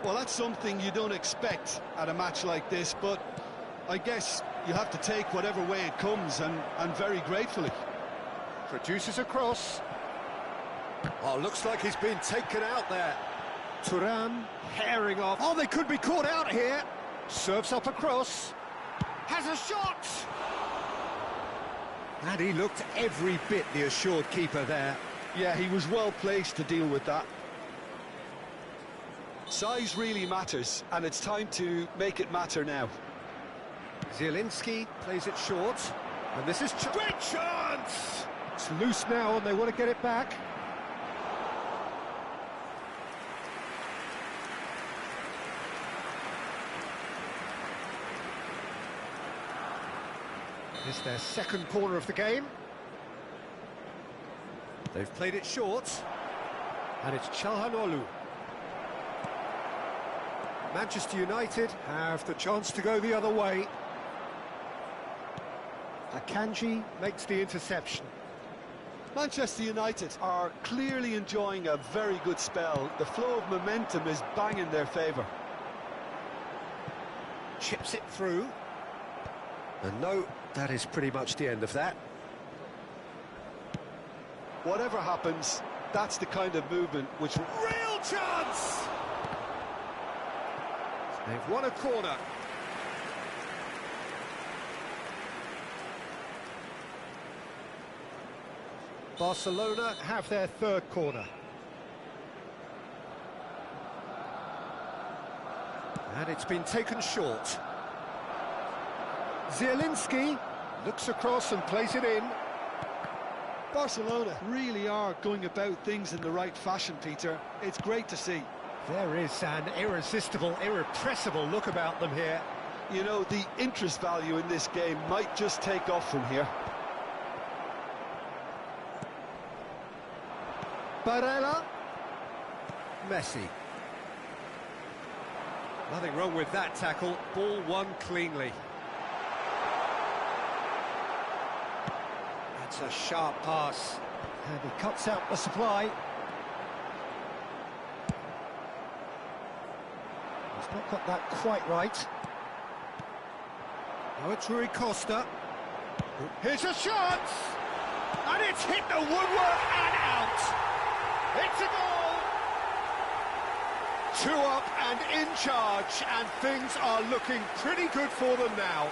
Well, that's something you don't expect at a match like this, but I guess you have to take whatever way it comes, and very gratefully. Produces a cross. Oh, looks like he's been taken out there. Thuram herring off. Oh, they could be caught out here. Serves up a cross. Has a shot! And he looked every bit the assured keeper there. Yeah, he was well placed to deal with that. Size really matters, and it's time to make it matter now. Zielinski plays it short, and this is great chance! It's loose now, and they want to get it back. It's their second corner of the game. They've played it short. And it's Çalhanoğlu. Manchester United have the chance to go the other way. Akanji makes the interception. Manchester United are clearly enjoying a very good spell. The flow of momentum is bang in their favour. Chips it through. And no, that is pretty much the end of that. Whatever happens, that's the kind of movement which... Real chance! They've won a corner. Barcelona have their third corner. And it's been taken short. Zielinski looks across and plays it in. Barcelona really are going about things in the right fashion, Peter. It's great to see. There is an irresistible, irrepressible look about them here. You know, the interest value in this game might just take off from here. Barella. Messi. Nothing wrong with that tackle. Ball won cleanly. That's a sharp pass. And he cuts out the supply. He's not got that quite right. Now it's Rui Costa. Here's a shot! And it's hit the woodwork and out! It's a goal! 2 up and in charge, and things are looking pretty good for them now.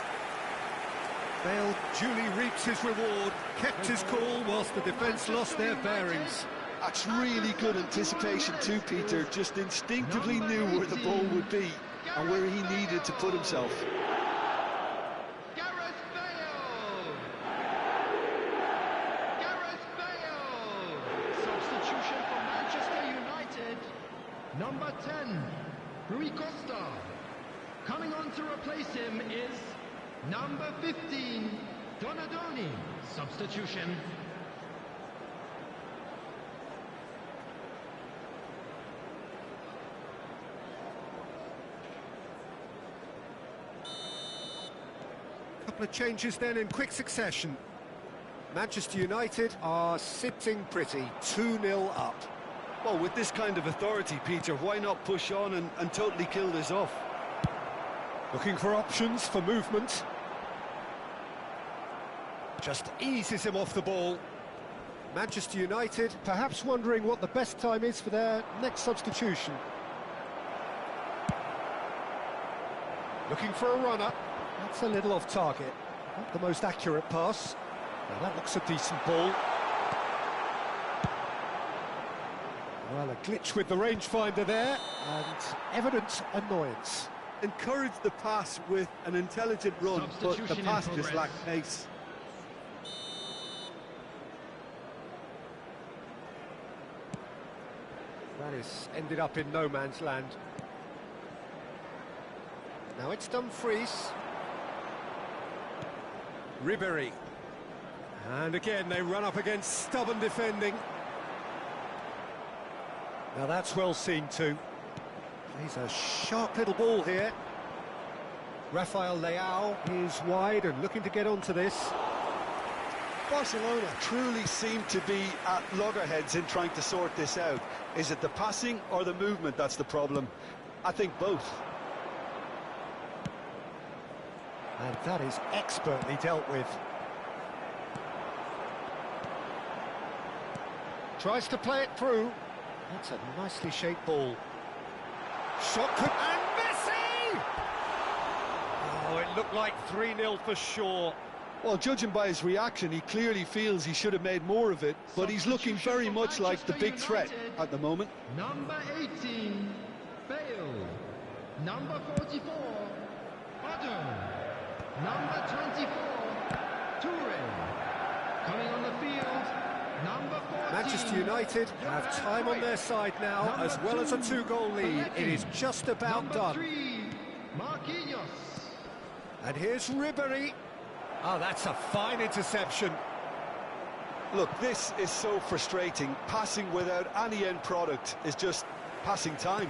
Bale duly reaps his reward, kept his cool whilst the defence lost their bearings. That's really good anticipation too, Peter. Just instinctively knew where the ball would be and where he needed to put himself. Substitution for Manchester United. Number 10, Rui Costa. Coming on to replace him is number 15, Donadoni. Substitution. Couple of changes then in quick succession. Manchester United are sitting pretty, 2-0 up. Well, with this kind of authority, Peter, why not push on and totally kill this off? Looking for options for movement. Just eases him off the ball. Manchester United perhaps wondering what the best time is for their next substitution. Looking for a runner. That's a little off target. Not the most accurate pass. Now that looks a decent ball. Well, a glitch with the rangefinder there, and evident annoyance. Encourage the pass with an intelligent run, but the pass just lacked pace. That is ended up in no man's land. Now it's Dumfries. Ribéry. And again they run up against stubborn defending. Now that's well seen too. He's a sharp little ball here. Rafael Leao is wide and looking to get onto this. Barcelona truly seem to be at loggerheads in trying to sort this out. Is it the passing or the movement that's the problem? I think both. And that is expertly dealt with. Tries to play it through. That's a nicely shaped ball. Shot could... And Messi! Oh, it looked like 3-0 for sure. Well, judging by his reaction, he clearly feels he should have made more of it, but he's looking very much like the big threat at the moment. Number 18, Bale. Number 44, Odom. Number 24, Toure. Coming on the field, number 14. Manchester United have time on their side now, as well as a 2-goal lead. It is just about done. Number 3, Marquinhos. And here's Ribéry. Oh, that's a fine interception. Look, this is so frustrating. Passing without any end product is just passing time.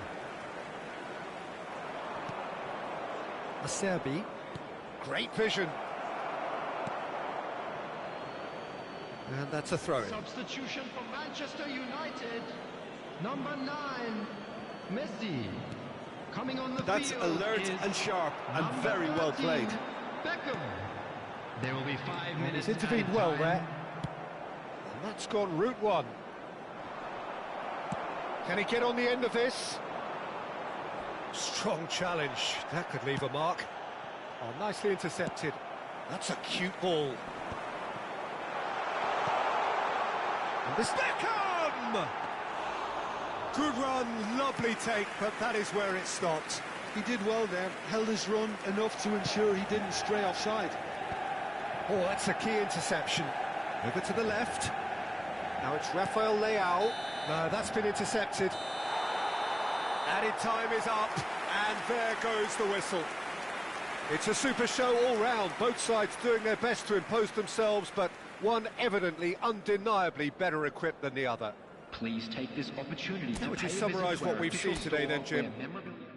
Acerbi. Great vision. And that's a throw-in. Substitution for Manchester United. Number 9, Messi. Coming on the That's field alert is and sharp and number very well 13, played. Beckham. There will be 5 minutes. He's intervened added well time. there. And that's gone route one. Can he get on the end of this? Strong challenge. That could leave a mark. Oh, nicely intercepted. That's a cute ball. And this Beckham! Good run, lovely take, but that is where it stopped. He did well there, held his run enough to ensure he didn't stray offside. Oh, that's a key interception. Over to the left. Now it's Rafael Leao. No, that's been intercepted. Added time is up, and there goes the whistle. It's a super show all round. Both sides doing their best to impose themselves, but one evidently, undeniably better equipped than the other. Please take this opportunity to Would you pay a summarise visit to what our we've official seen today store then, Jim? where memorabilia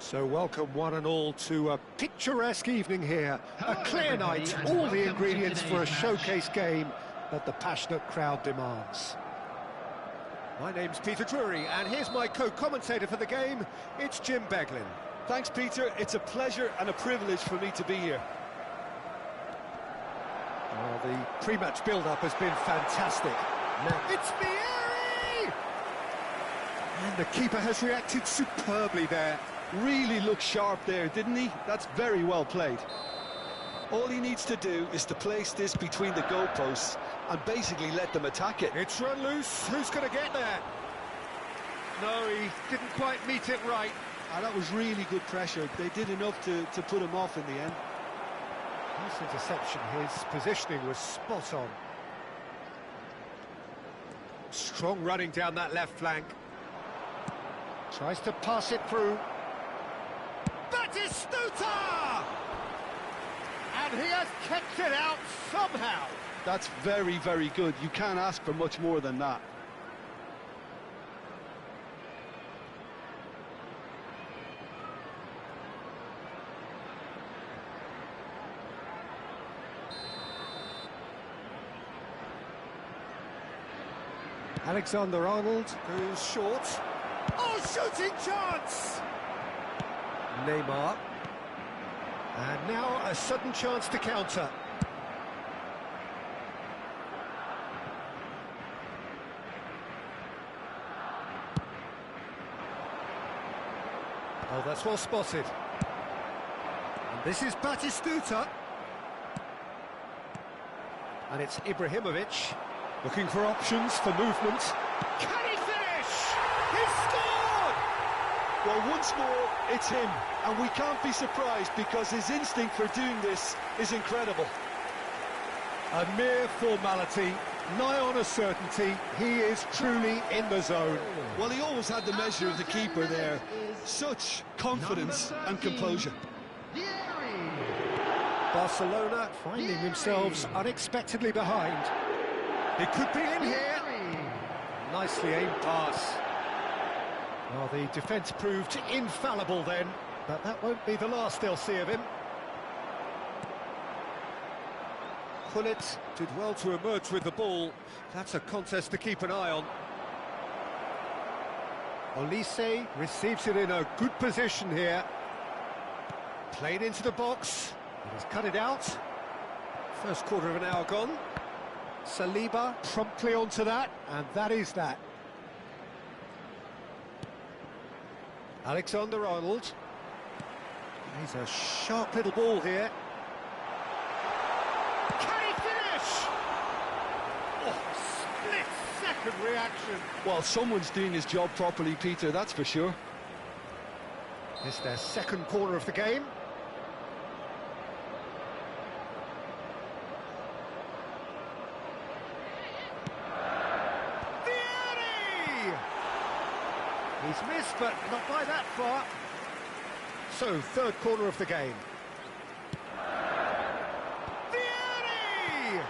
So welcome one and all to a picturesque evening here. A clear night, all the ingredients for a showcase game that the passionate crowd demands. My name's Peter Drury, and here's my co-commentator for the game. It's Jim Beglin. Thanks, Peter. It's a pleasure and a privilege for me to be here. Well, the pre-match build-up has been fantastic. Now it's Vieri! And the keeper has reacted superbly there. Really looked sharp there, didn't he? That's very well played. All he needs to do is to place this between the goalposts and basically let them attack it. It's run loose. Who's going to get there? No, he didn't quite meet it right. That was really good pressure. They did enough to put him off in the end. Nice interception. His positioning was spot on. Strong running down that left flank. Tries to pass it through. Batistuta! And he has kept it out somehow. That's very, very good. You can't ask for much more than that. Alexander-Arnold goes short. Oh, shooting chance! Neymar. And now a sudden chance to counter. Oh, that's well spotted. And this is Batistuta. And it's Ibrahimovic. Looking for options for movement. Can he finish? He's scored! Well, once more, it's him. And we can't be surprised because his instinct for doing this is incredible. A mere formality, nigh on a certainty. He is truly in the zone. Well, he always had the measure of the keeper there. Such confidence and composure. Barcelona finding themselves unexpectedly behind. It could be in here. Nicely aimed pass. Well, the defence proved infallible then, but that won't be the last they'll see of him. Gullit did well to emerge with the ball. That's a contest to keep an eye on. Olise receives it in a good position here. Played into the box. He has cut it out. First quarter of an hour gone. Saliba promptly onto that, and that is that. Alexander-Arnold. He's a sharp little ball here. Can he finish? Oh, split-second reaction. Well, someone's doing his job properly, Peter, that's for sure. It's their second corner of the game. He's missed, but not by that far. So, third corner of the game. Vieri!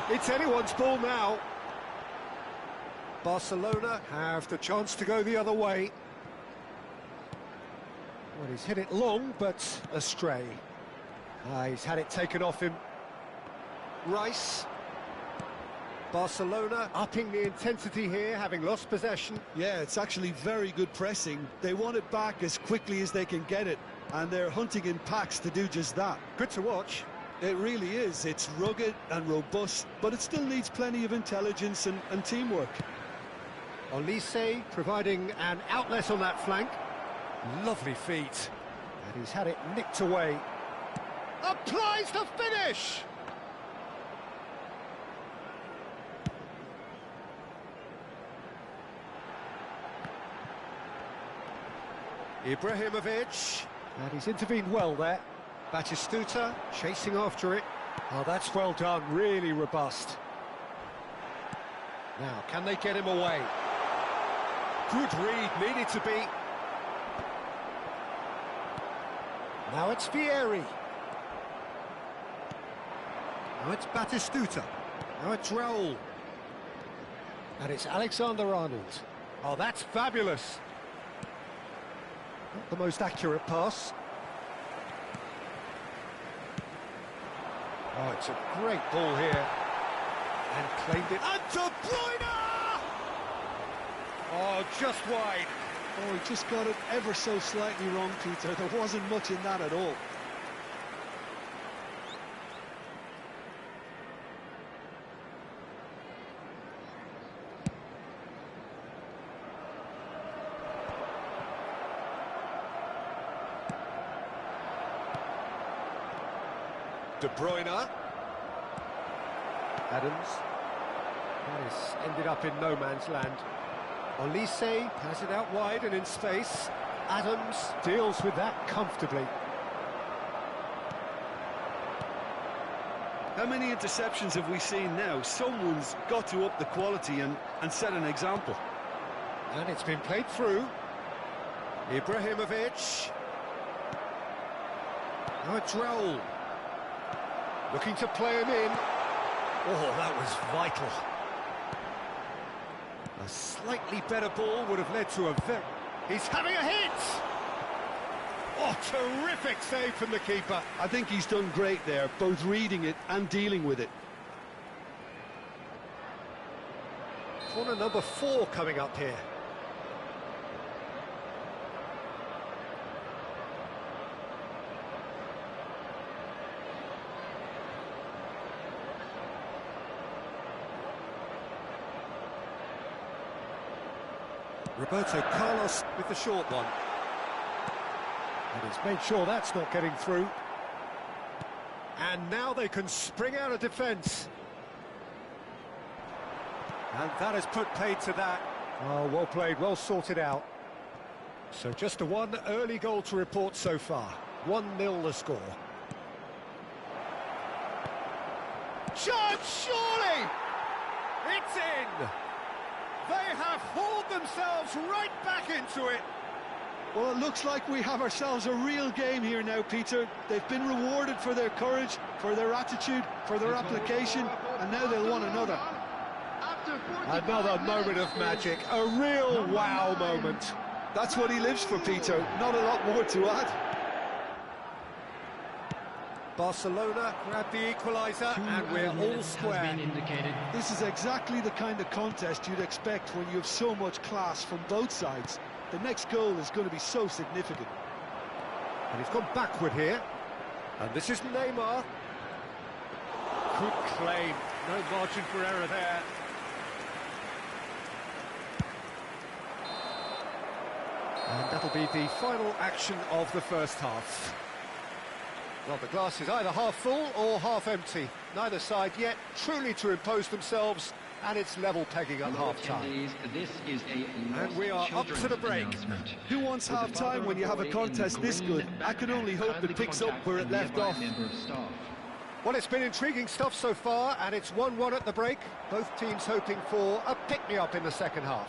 It's anyone's ball now. Barcelona have the chance to go the other way. Well, he's hit it long, but astray. He's had it taken off him. Rice. Barcelona upping the intensity here, having lost possession. Yeah, it's actually very good pressing. They want it back as quickly as they can get it, and they're hunting in packs to do just that. Good to watch. It really is. It's rugged and robust, but it still needs plenty of intelligence and teamwork. Olise providing an outlet on that flank. Lovely feet. And he's had it nicked away. Applies the finish! Ibrahimovic, and he's intervened well there. Batistuta chasing after it. Oh, that's well done, really robust. Now, can they get him away? Good read, needed to be. Now it's Vieri. Now it's Batistuta. Now it's Raul. And it's Alexander-Arnold. Oh, that's fabulous. Not the most accurate pass. Oh, it's a great ball here. And claimed it. And De Bruyne! Oh, just wide. Oh, he just got it ever so slightly wrong, Peter. There wasn't much in that at all. De Bruyne. Adams. Yes, ended up in no man's land. Olise has it out wide and in space. Adams deals with that comfortably. How many interceptions have we seen now? Someone's got to up the quality and set an example. And it's been played through. Ibrahimovic. Now it's Raul. Looking to play him in. Oh, that was vital. A slightly better ball would have led to a very... He's having a hit! Oh, terrific save from the keeper. I think he's done great there, both reading it and dealing with it. Corner number 4 coming up here. Roberto Carlos with the short one. And he's made sure that's not getting through. And now they can spring out of defence. And that has put paid to that. Oh, well played, well sorted out. So just a one early goal to report so far. 1-0 the score. Chance, surely! It's in! They have hauled themselves right back into it. Well, it looks like we have ourselves a real game here now, Peter. They've been rewarded for their courage, for their attitude, for their application, and now they'll want another. Another moment of magic, a real wow moment. That's what he lives for, Peter. Not a lot more to add. Barcelona grab the equaliser, and we're all square. This is exactly the kind of contest you'd expect when you have so much class from both sides. The next goal is going to be so significant. And he's gone backward here. And this is Neymar. Good claim. No margin for error there. And that'll be the final action of the first half. Well, the glass is either half full or half empty. Neither side yet truly to impose themselves, and it's level pegging at half-time. And we are up to the break. Who wants half-time when you have a contest this good? I can only hope it picks up where it left off. Well, it's been intriguing stuff so far, and it's 1-1 at the break. Both teams hoping for a pick-me-up in the second half.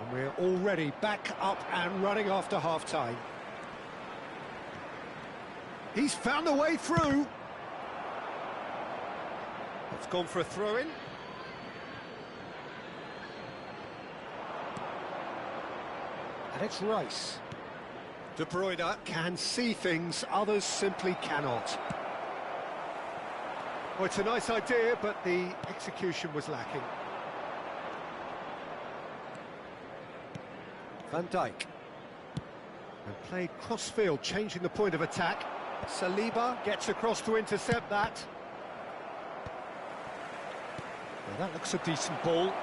And we're already back up and running after half-time. He's found a way through. It's gone for a throw-in. And it's Rice. De Bruyne can see things others simply cannot. Well, it's a nice idea, but the execution was lacking. Van Dijk. And played cross-field, changing the point of attack. Saliba gets across to intercept that. Well, that looks a decent ball.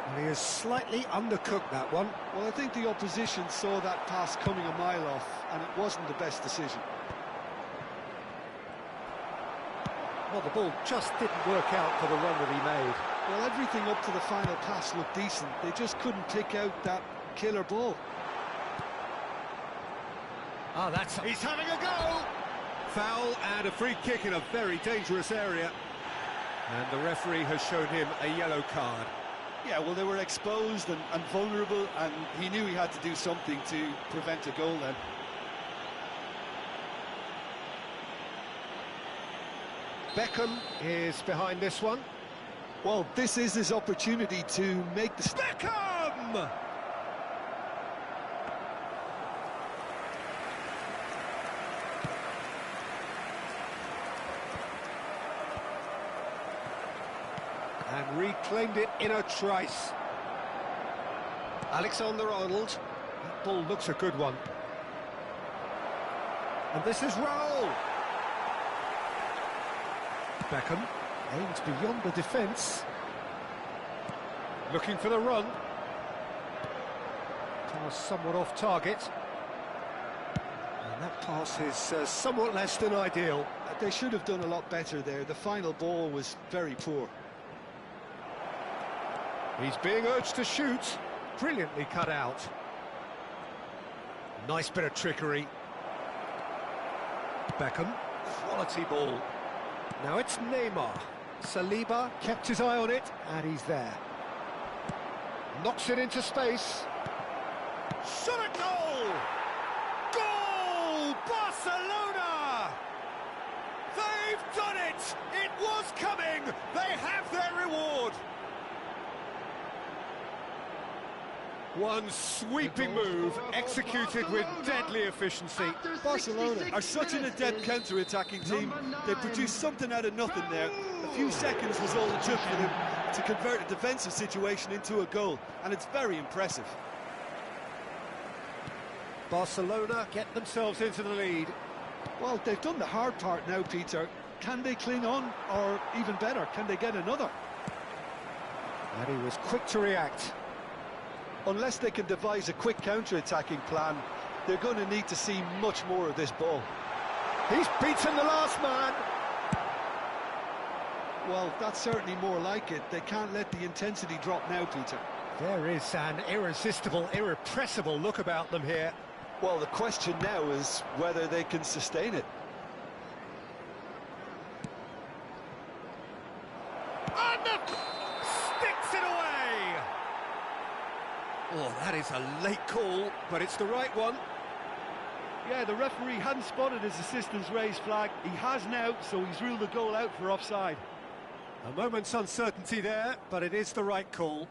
And he has slightly undercooked that one. Well, I think the opposition saw that pass coming a mile off, and it wasn't the best decision. Well, the ball just didn't work out for the run that he made. Well, everything up to the final pass looked decent. They just couldn't pick out that killer ball. Ah, he's having a go! Foul and a free kick in a very dangerous area. And the referee has shown him a yellow card. Yeah, well, they were exposed and vulnerable, and he knew he had to do something to prevent a goal then. Beckham is behind this one. Well, this is his opportunity to make the... Beckham! And reclaimed it in a trice. Alexander-Arnold. That ball looks a good one. And this is Raul. Beckham aims beyond the defence. Looking for the run. Pass somewhat off target. And that pass is somewhat less than ideal. They should have done a lot better there. The final ball was very poor. He's being urged to shoot. Brilliantly cut out. Nice bit of trickery. Beckham. Quality ball. Now it's Neymar. Saliba kept his eye on it, and he's there. Knocks it into space. Shot at goal! Goal! Barcelona! They've done it! It was coming! They have their reward! One sweeping move, executed with deadly efficiency. Barcelona are such an adept counter-attacking team. They produced something out of nothing there. A few seconds was all it took for them to convert a defensive situation into a goal, and it's very impressive. Barcelona get themselves into the lead. Well, they've done the hard part now, Peter. Can they cling on, or even better, can they get another? And he was quick to react. Unless they can devise a quick counter-attacking plan, they're going to need to see much more of this ball. He's beaten the last man. Well, that's certainly more like it. They can't let the intensity drop now, Peter. There is an irresistible, irrepressible look about them here. Well, the question now is whether they can sustain it. And sticks it away! Oh, that is a late call, but it's the right one. Yeah, the referee hadn't spotted his assistant's raised flag. He has now, so he's ruled the goal out for offside. A moment's uncertainty there, but it is the right call.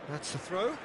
That's the throw.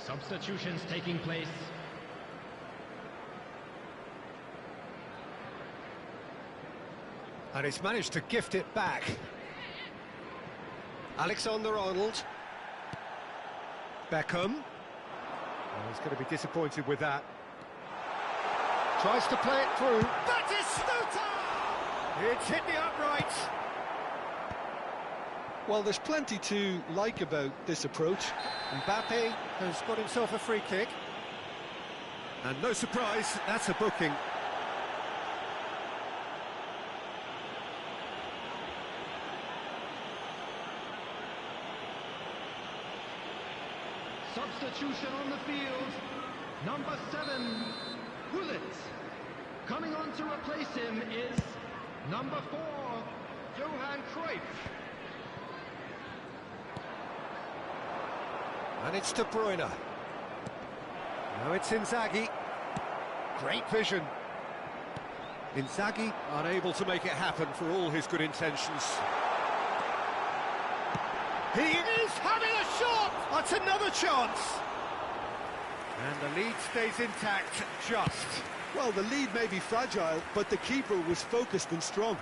Substitutions taking place. And he's managed to gift it back. Alexander-Arnold. Beckham. Oh, he's going to be disappointed with that. Tries to play it through. Batistuta! It's hit the upright. Well, there's plenty to like about this approach. Mbappe has got himself a free kick. And no surprise, that's a booking. Substitution on the field. Number 7, Gullit. Coming on to replace him is number 4, Johan Cruyff. And it's De Bruyne. Now it's Inzaghi. Great vision. Inzaghi unable to make it happen for all his good intentions. He is having a shot! That's another chance! And the lead stays intact, just. Well, the lead may be fragile, but the keeper was focused and strong.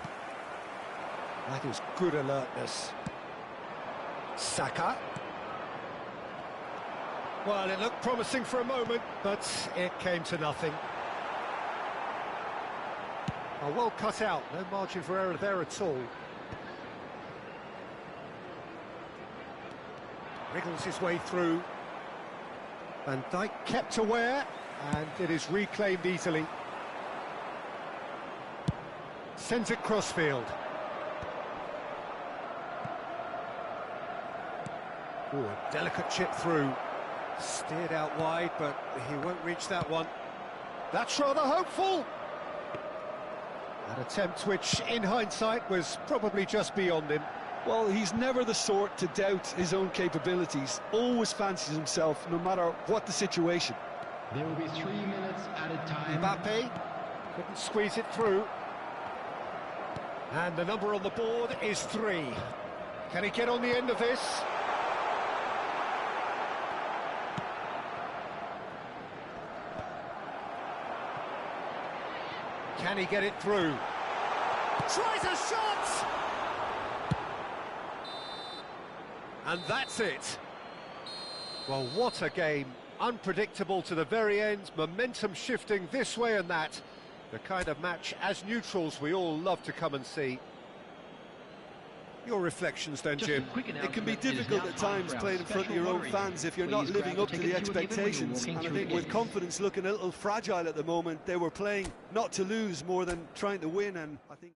That is good alertness. Saka. Well, it looked promising for a moment, but it came to nothing. Oh, well cut out, no margin for error there at all. Wriggles his way through. Van Dijk kept aware, and it is reclaimed easily. Sends it crossfield. Oh, a delicate chip through. Steered out wide, but he won't reach that one. That's rather hopeful. An attempt which, in hindsight, was probably just beyond him. Well, he's never the sort to doubt his own capabilities. Always fancies himself, no matter what the situation. There will be 3 minutes added time. Mbappe couldn't squeeze it through. And the number on the board is 3. Can he get on the end of this? Can he get it through? Tries a shot! And that's it. Well, what a game. Unpredictable to the very end, momentum shifting this way and that. The kind of match, as neutrals, we all love to come and see. Your reflections then, Jim? It can be difficult at times playing in front of your own fans if you're not living up to the expectations. And I think with confidence looking a little fragile at the moment, they were playing not to lose more than trying to win, and I think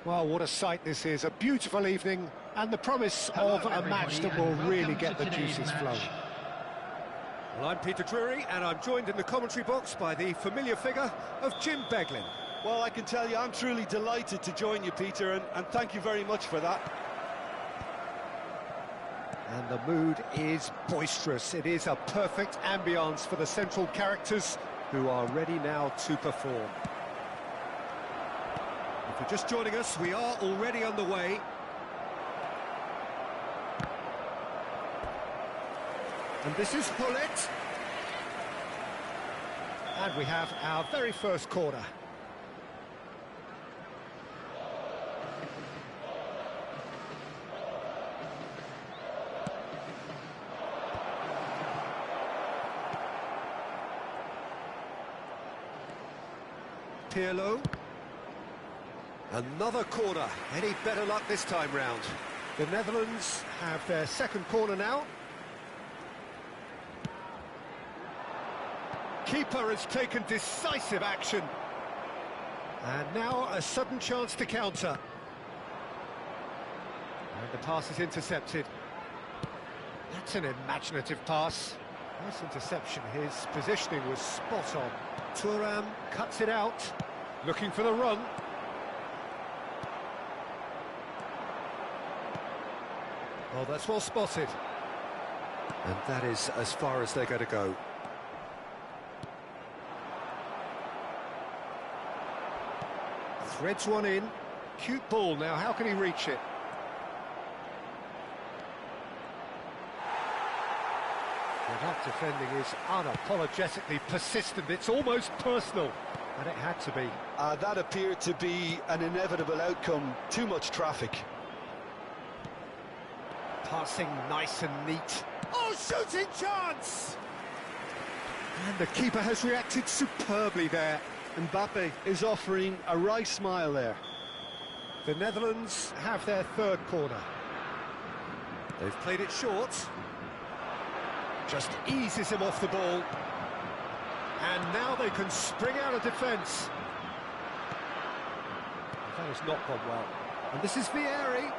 Well, what a sight this is, a beautiful evening, and the promise of a match that will really get the juices flowing. Well, I'm Peter Drury, and I'm joined in the commentary box by the familiar figure of Jim Beglin. Well, I can tell you, I'm truly delighted to join you, Peter, and thank you very much for that. And the mood is boisterous. It is a perfect ambience for the central characters who are ready now to perform. If you're just joining us, we are already on the way. And this is Hullet. And we have our very first corner. Pirlo. Another corner. Any better luck this time round? The Netherlands have their second corner now. Keeper has taken decisive action. And now a sudden chance to counter. And the pass is intercepted. That's an imaginative pass. Nice interception. His positioning was spot on. Thuram cuts it out, looking for the run. Oh, that's well spotted. And that is as far as they're going to go. Threads one in. Cute ball now, how can he reach it? Well, that defending is unapologetically persistent. It's almost personal, and it had to be. That appeared to be an inevitable outcome. Too much traffic. Passing nice and neat. Oh, shooting chance! And the keeper has reacted superbly there. Mbappe is offering a wry smile there. The Netherlands have their third corner. They've played it short. Just eases him off the ball. And now they can spring out of defence. That has not gone well. And this is Vieri.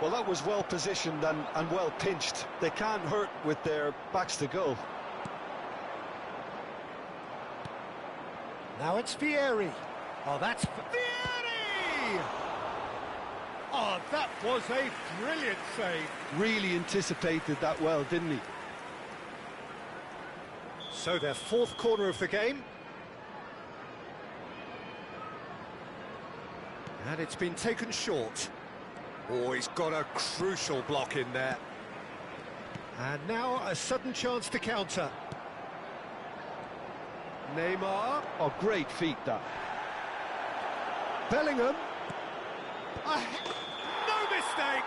Well, that was well positioned and well pinched. They can't hurt with their backs to goal. Now it's Vieri. Oh, that's Vieri! Oh, that was a brilliant save. Really anticipated that well, didn't he? So their fourth corner of the game. And it's been taken short. Oh, he's got a crucial block in there. And now a sudden chance to counter. Neymar. Oh, great feat, that. Bellingham. No mistake!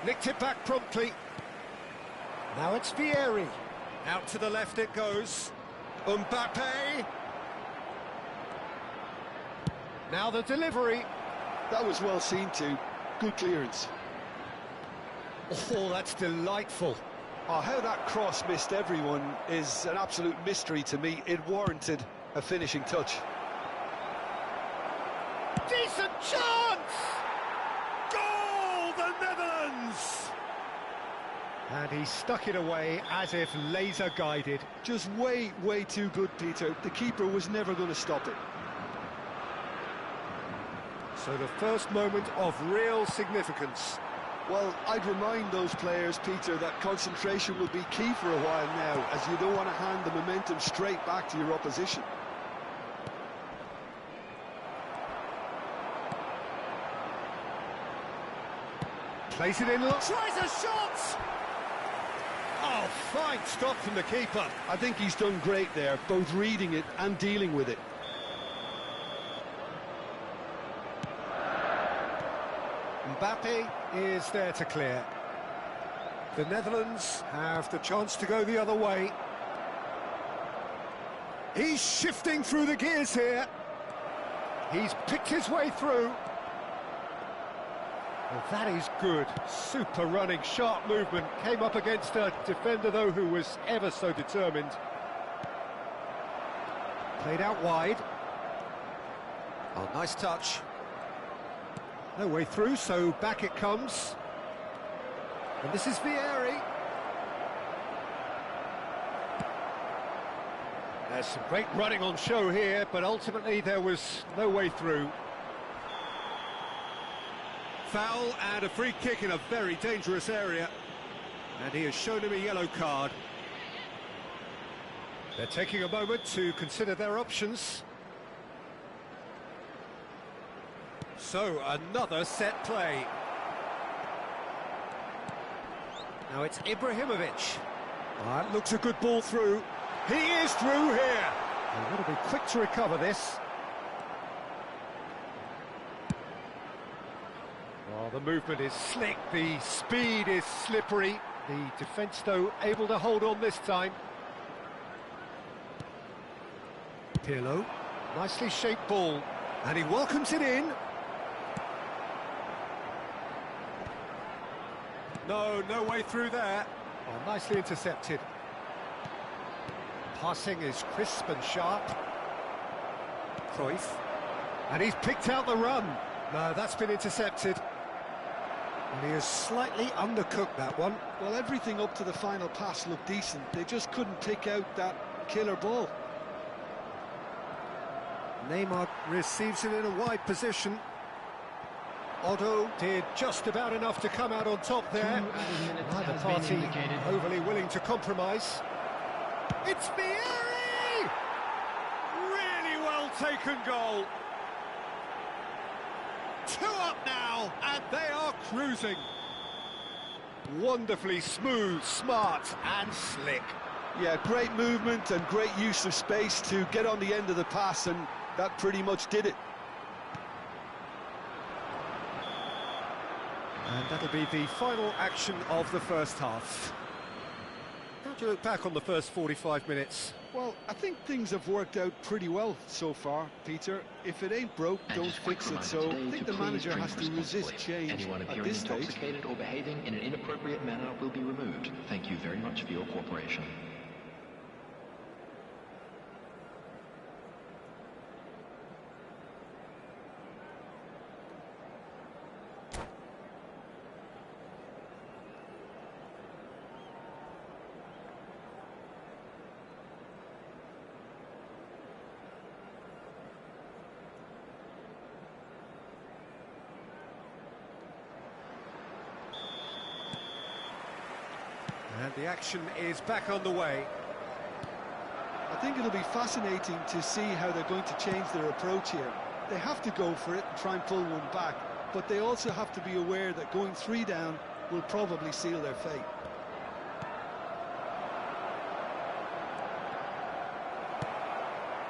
Nicked it back promptly. Now it's Vieri. Out to the left it goes. Mbappe. Now the delivery. That was well seen too. Good clearance. Oh, that's delightful. Oh, how that cross missed everyone is an absolute mystery to me. It warranted a finishing touch. Decent chance! Goal, the Netherlands! And he stuck it away as if laser-guided. Just way too good, Peter. The keeper was never going to stop it. So the first moment of real significance. Well, I'd remind those players, Peter, that concentration will be key for a while now, as you don't want to hand the momentum straight back to your opposition. Plays it in, tries a shot! Oh, fine stop from the keeper. I think he's done great there, both reading it and dealing with it. Mbappe is there to clear. The Netherlands have the chance to go the other way. He's shifting through the gears here. He's picked his way through. Well, that is good. Super running, sharp movement. Came up against a defender, though, who was ever so determined. Played out wide. Oh, nice touch. No way through, so back it comes. And this is Vieri. There's some great running on show here, but ultimately there was no way through. Foul and a free kick in a very dangerous area. And he has shown him a yellow card. They're taking a moment to consider their options. So, another set play. Now it's Ibrahimovic. That looks a good ball through. He is through here. They've got to be quick to recover this. Well, the movement is slick, the speed is slippery. The defence, though, able to hold on this time. Pirlo, nicely shaped ball, and he welcomes it in. No way through there. Oh, nicely intercepted. Passing is crisp and sharp. Cruyff. And he's picked out the run. No, that's been intercepted. And he has slightly undercooked that one. Well, everything up to the final pass looked decent. They just couldn't pick out that killer ball. Neymar receives it in a wide position. Otto did just about enough to come out on top there. Neither party overly willing to compromise. It's Vieri! Really well taken goal. 2 up now, and they are cruising. Wonderfully smooth, smart and slick. Yeah, great movement and great use of space to get on the end of the pass, and that pretty much did it. And that'll be the final action of the first half. How do you look back on the first 45 minutes? Well, I think things have worked out pretty well so far, Peter. If it ain't broke, don't fix it. So I think the manager has to resist change Anyone at appearing this stage. intoxicated or behaving in an inappropriate manner will be removed. Thank you very much for your cooperation. And the action is back on the way. I think it'll be fascinating to see how they're going to change their approach here. They have to go for it and try and pull one back, but they also have to be aware that going 3 down will probably seal their fate.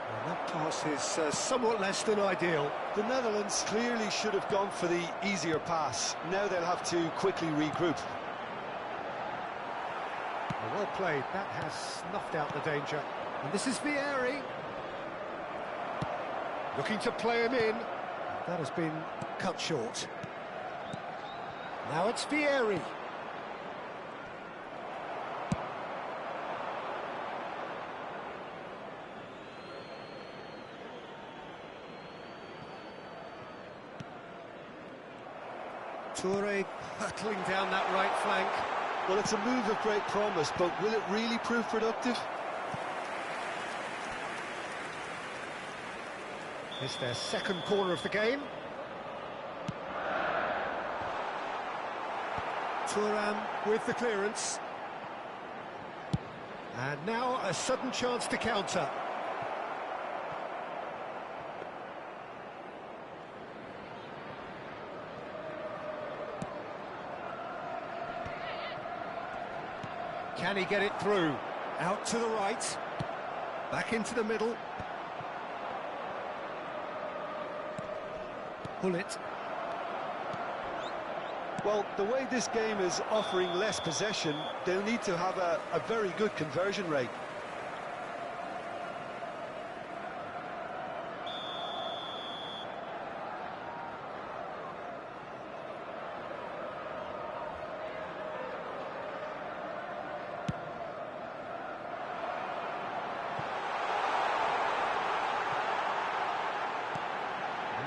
And that pass is somewhat less than ideal. The Netherlands clearly should have gone for the easier pass. Now they'll have to quickly regroup. Well played, that has snuffed out the danger. And this is Vieri. Looking to play him in. That has been cut short. Now it's Vieri. Toure hurtling down that right flank. Well, it's a move of great promise, but will it really prove productive? It's their second corner of the game. Thuram with the clearance. And now a sudden chance to counter. Can he get it through? Out to the right. Back into the middle. Pull it. Well, the way this game is offering less possession, they'll need to have a very good conversion rate.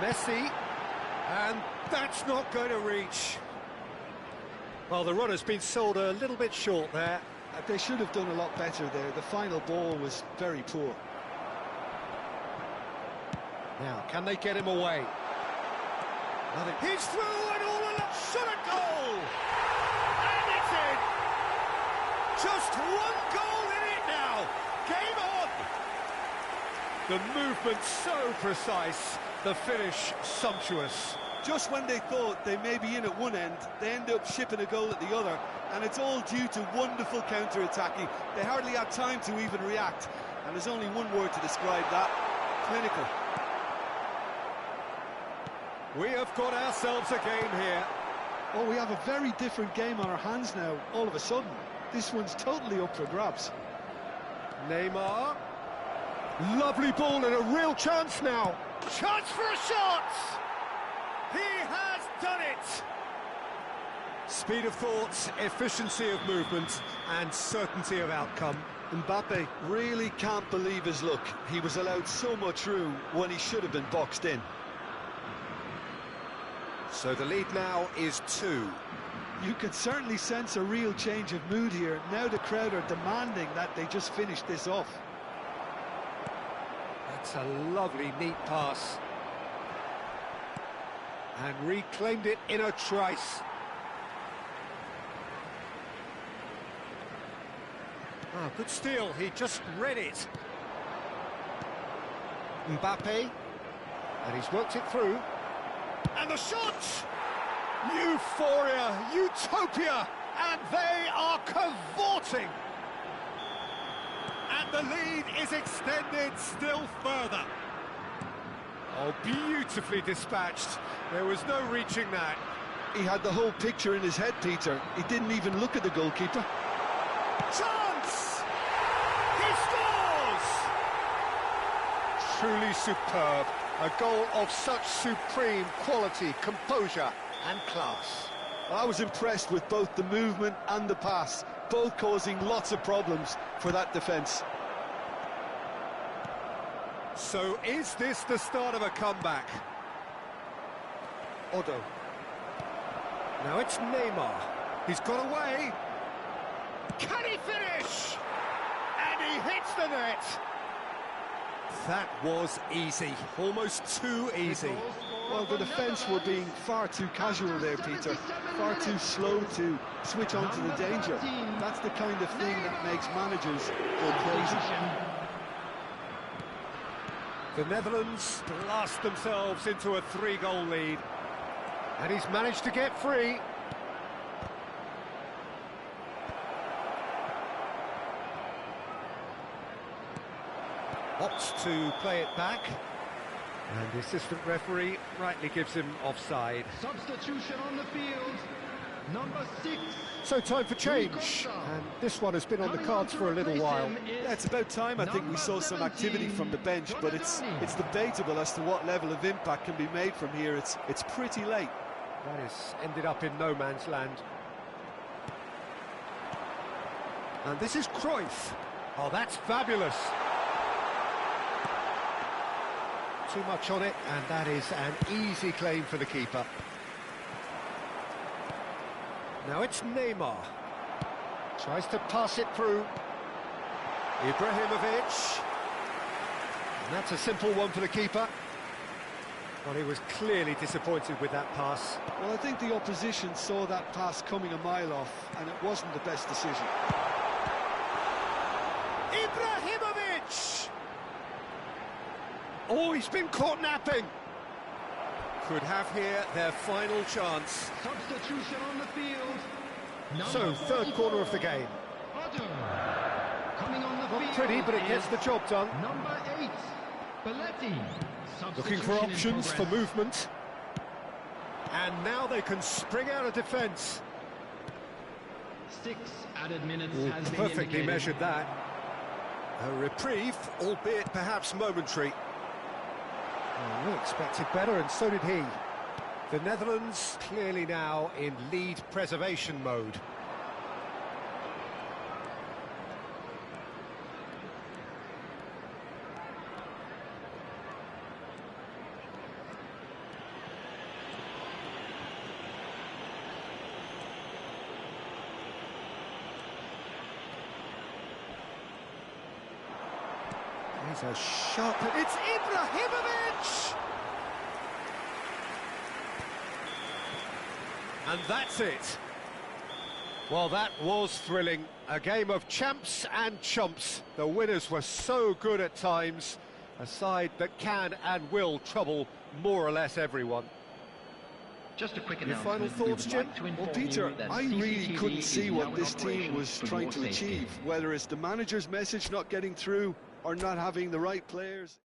Messi, and that's not going to reach. Well, the run has been sold a little bit short there. They should have done a lot better there. The final ball was very poor. Now, can they get him away? He's through and all along, shot a goal! And it's in! Just one goal in it now! Game on! The movement so precise, the finish sumptuous. Just when they thought they may be in at one end, they end up shipping a goal at the other, and it's all due to wonderful counter-attacking. They hardly had time to even react, and there's only one word to describe that: clinical. We have got ourselves a game here. Oh, we have a very different game on our hands now, all of a sudden. This one's totally up for grabs. Neymar. Lovely ball and a real chance now. Chance for a shot! He has done it! Speed of thought, efficiency of movement, and certainty of outcome. Mbappe really can't believe his luck. He was allowed so much room when he should have been boxed in. So the lead now is 2. You could certainly sense a real change of mood here. Now the crowd are demanding that they just finish this off. That's a lovely, neat pass. And reclaimed it in a trice. Ah, good steal, he just read it. Mbappe, and he's worked it through. And the shot! Euphoria, utopia, and they are cavorting. And the lead is extended still further. Oh, beautifully dispatched. There was no reaching that. He had the whole picture in his head, Peter. He didn't even look at the goalkeeper. Chance! He scores! Truly superb. A goal of such supreme quality, composure and class. I was impressed with both the movement and the pass, both causing lots of problems for that defence. So is this the start of a comeback? Odo. Now it's Neymar. He's got away. Can he finish? And he hits the net. That was easy, almost too easy. Well, the defence were being far too casual there, Peter. Far too slow to switch on to the danger. That's the kind of thing that makes managers go crazy. The Netherlands blast themselves into a 3-goal lead. And he's managed to get free. Opts to play it back, and the assistant referee rightly gives him offside. Substitution on the field, number 6. So time for change, and this one has been on the cards for a little while. Yeah, it's about time I think we saw some activity from the bench, but it's debatable as to what level of impact can be made from here. It's pretty late. That has ended up in no man's land. And this is Cruyff. Oh, that's fabulous. Too much on it, and that is an easy claim for the keeper. Now it's Neymar. Tries to pass it through. Ibrahimovic. And that's a simple one for the keeper. Well, he was clearly disappointed with that pass. Well, I think the opposition saw that pass coming a mile off, and it wasn't the best decision. Ibrahimovic! Oh, he's been caught napping. Could have here their final chance. Substitution on the field. So, third corner of the game. Coming on the Not field pretty, but it gets is the job done. number 8, Belletti. Looking for options for movement. And now they can spring out of defence. 6 added minutes Ooh, has been perfectly indicated. measured that. A reprieve, albeit perhaps momentary. Oh, we expected better, and so did he. The Netherlands clearly now in lead preservation mode. It's a shot. It's Ibrahimovic! And that's it. Well, that was thrilling. A game of champs and chumps. The winners were so good at times. A side that can and will trouble more or less everyone. Just a quick Your announcement. final thoughts, Jim? Well, Peter, I really couldn't see what this team was trying to achieve, whether it's the manager's message not getting through or not having the right players.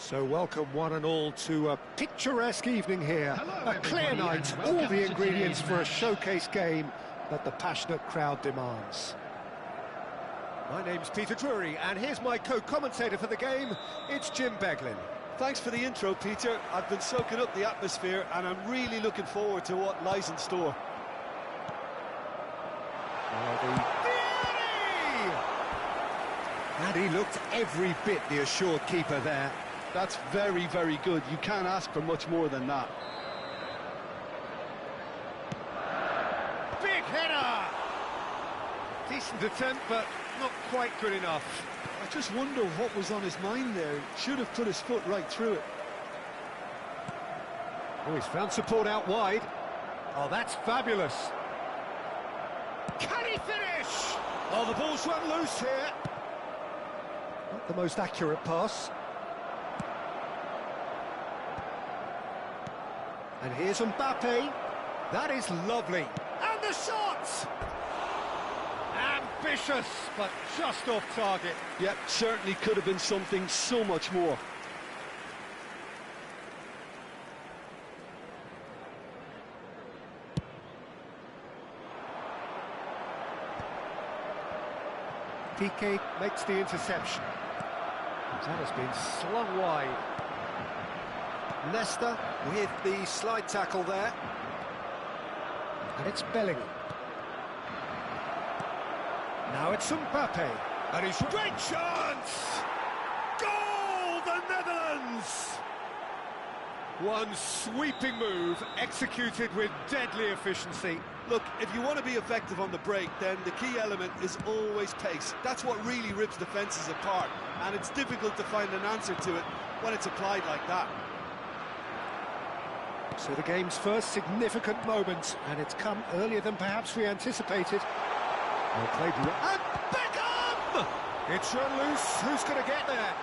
So welcome one and all to a picturesque evening here. A clear night, all the ingredients for a showcase game that the passionate crowd demands. My name's Peter Drury, and here's my co-commentator for the game. It's Jim Beglin. Thanks for the intro, Peter. I've been soaking up the atmosphere, and I'm really looking forward to what lies in store. And he looked every bit the assured keeper there. That's very, very good. You can't ask for much more than that. Big header! Decent attempt, but not quite good enough. I just wonder what was on his mind there. Should have put his foot right through it. Oh, he's found support out wide. Oh, that's fabulous. Can he finish? Oh, the ball's run loose here. Not the most accurate pass. And here's Mbappe. That is lovely. And the shot! Ambitious, but just off target. Yep, certainly could have been something so much more. Piqué makes the interception. That has been slung wide. Leicester with the slide tackle there. And it's Bellingham. Now it's Mbappe. And he's great chance! Goal, the Netherlands! One sweeping move executed with deadly efficiency. Look, if you want to be effective on the break, then the key element is always pace. That's what really rips defences apart, and it's difficult to find an answer to it when it's applied like that. So the game's first significant moment, and it's come earlier than perhaps we anticipated. Well played, and Beckham! It's run loose, who's going to get there?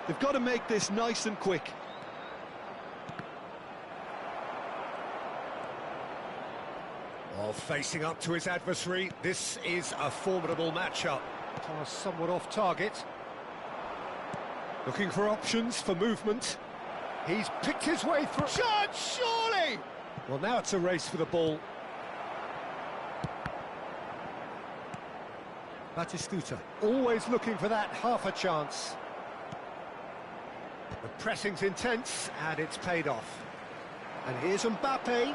They've got to make this nice and quick. While facing up to his adversary, this is a formidable matchup. Pass somewhat off target. Looking for options for movement. He's picked his way through. Chance, surely! Well, now it's a race for the ball. Batistuta, always looking for that half a chance. The pressing's intense, and it's paid off. And here's Mbappe.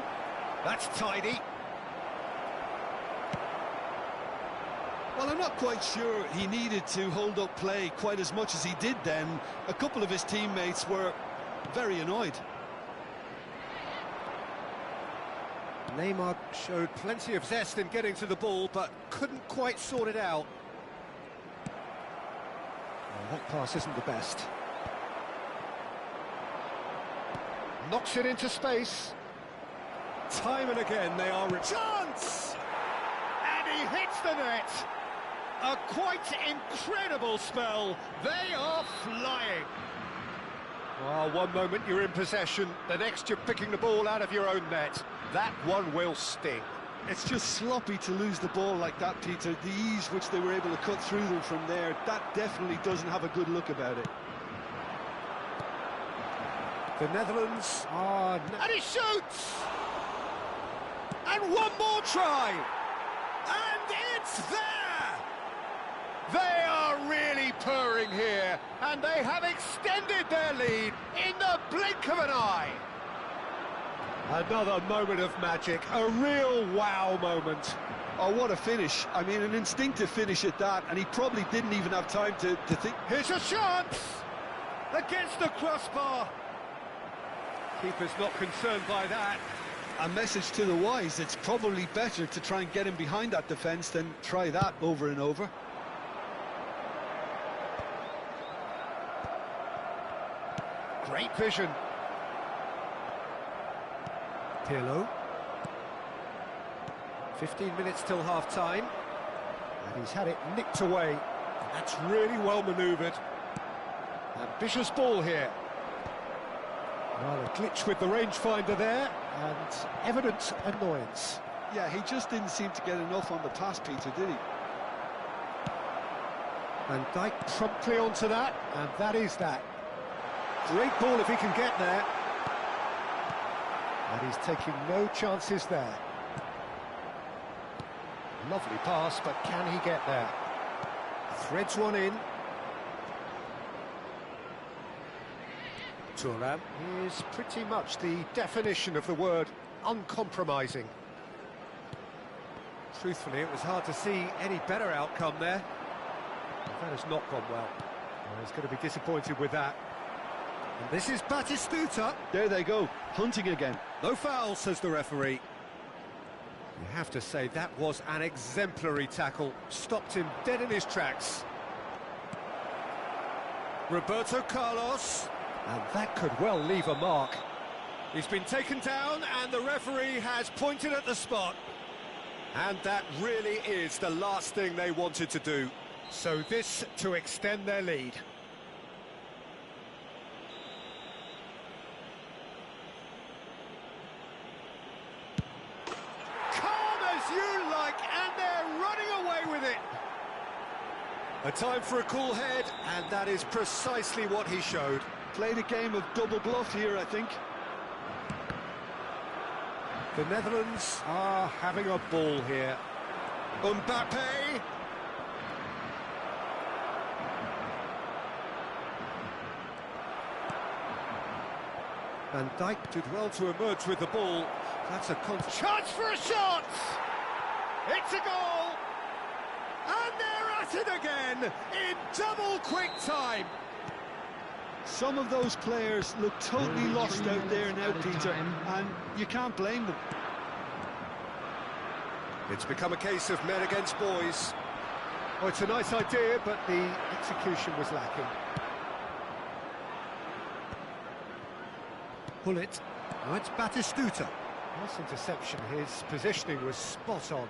That's tidy. Well, I'm not quite sure he needed to hold up play quite as much as he did then. A couple of his teammates were very annoyed. Neymar showed plenty of zest in getting to the ball, but couldn't quite sort it out. Well, that pass isn't the best. Knocks it into space. Time and again they are... Chance! And he hits the net! A quite incredible spell. They are flying. Well, one moment you're in possession, the next you're picking the ball out of your own net. That one will sting. It's just sloppy to lose the ball like that, Peter. The ease which they were able to cut through them from there, that definitely doesn't have a good look about it. The Netherlands are... And he shoots! And one more try! And it's there! They are really purring here, and they have extended their lead in the blink of an eye. Another moment of magic, a real wow moment. Oh, what a finish. I mean, an instinctive finish at that, and he probably didn't even have time to think. Here's a chance! Against the crossbar. Keeper's not concerned by that. A message to the wise, it's probably better to try and get him behind that defence than try that over and over. Great vision. Pirlo. 15 minutes till half-time. And he's had it nicked away. And that's really well manoeuvred. Ambitious ball here. Well, a glitch with the rangefinder there, and evident annoyance. Yeah, he just didn't seem to get enough on the pass, Peter, did he? Van Dijk promptly onto that, and that is that. Great ball if he can get there. And he's taking no chances there. Lovely pass, but can he get there? Threads one in. Thuram is pretty much the definition of the word uncompromising. Truthfully, it was hard to see any better outcome there. That has not gone well. He's going to be disappointed with that. And this is Batistuta. There they go, hunting again. No foul, says the referee. You have to say that was an exemplary tackle. Stopped him dead in his tracks. Roberto Carlos. And that could well leave a mark. He's been taken down and the referee has pointed at the spot. And that really is the last thing they wanted to do. So this to extend their lead. Calm as you like, and they're running away with it. A time for a cool head, and that is precisely what he showed. Played a game of double bluff here, I think. The Netherlands are having a ball here. Mbappe. Van Dijk did well to emerge with the ball. That's a chance for a shot! It's a goal! And they're at it again in double quick time. Some of those players look totally lost out there now, Peter, and you can't blame them. It's become a case of men against boys. Oh, it's a nice idea, but the execution was lacking. Pull it. Now it's Batistuta. Nice interception. His positioning was spot on.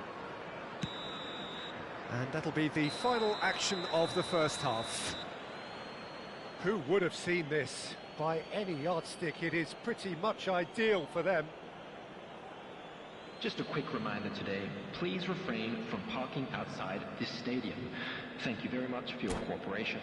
And that'll be the final action of the first half. Who would have seen this? By any yardstick, it is pretty much ideal for them. Just a quick reminder today, please refrain from parking outside this stadium. Thank you very much for your cooperation.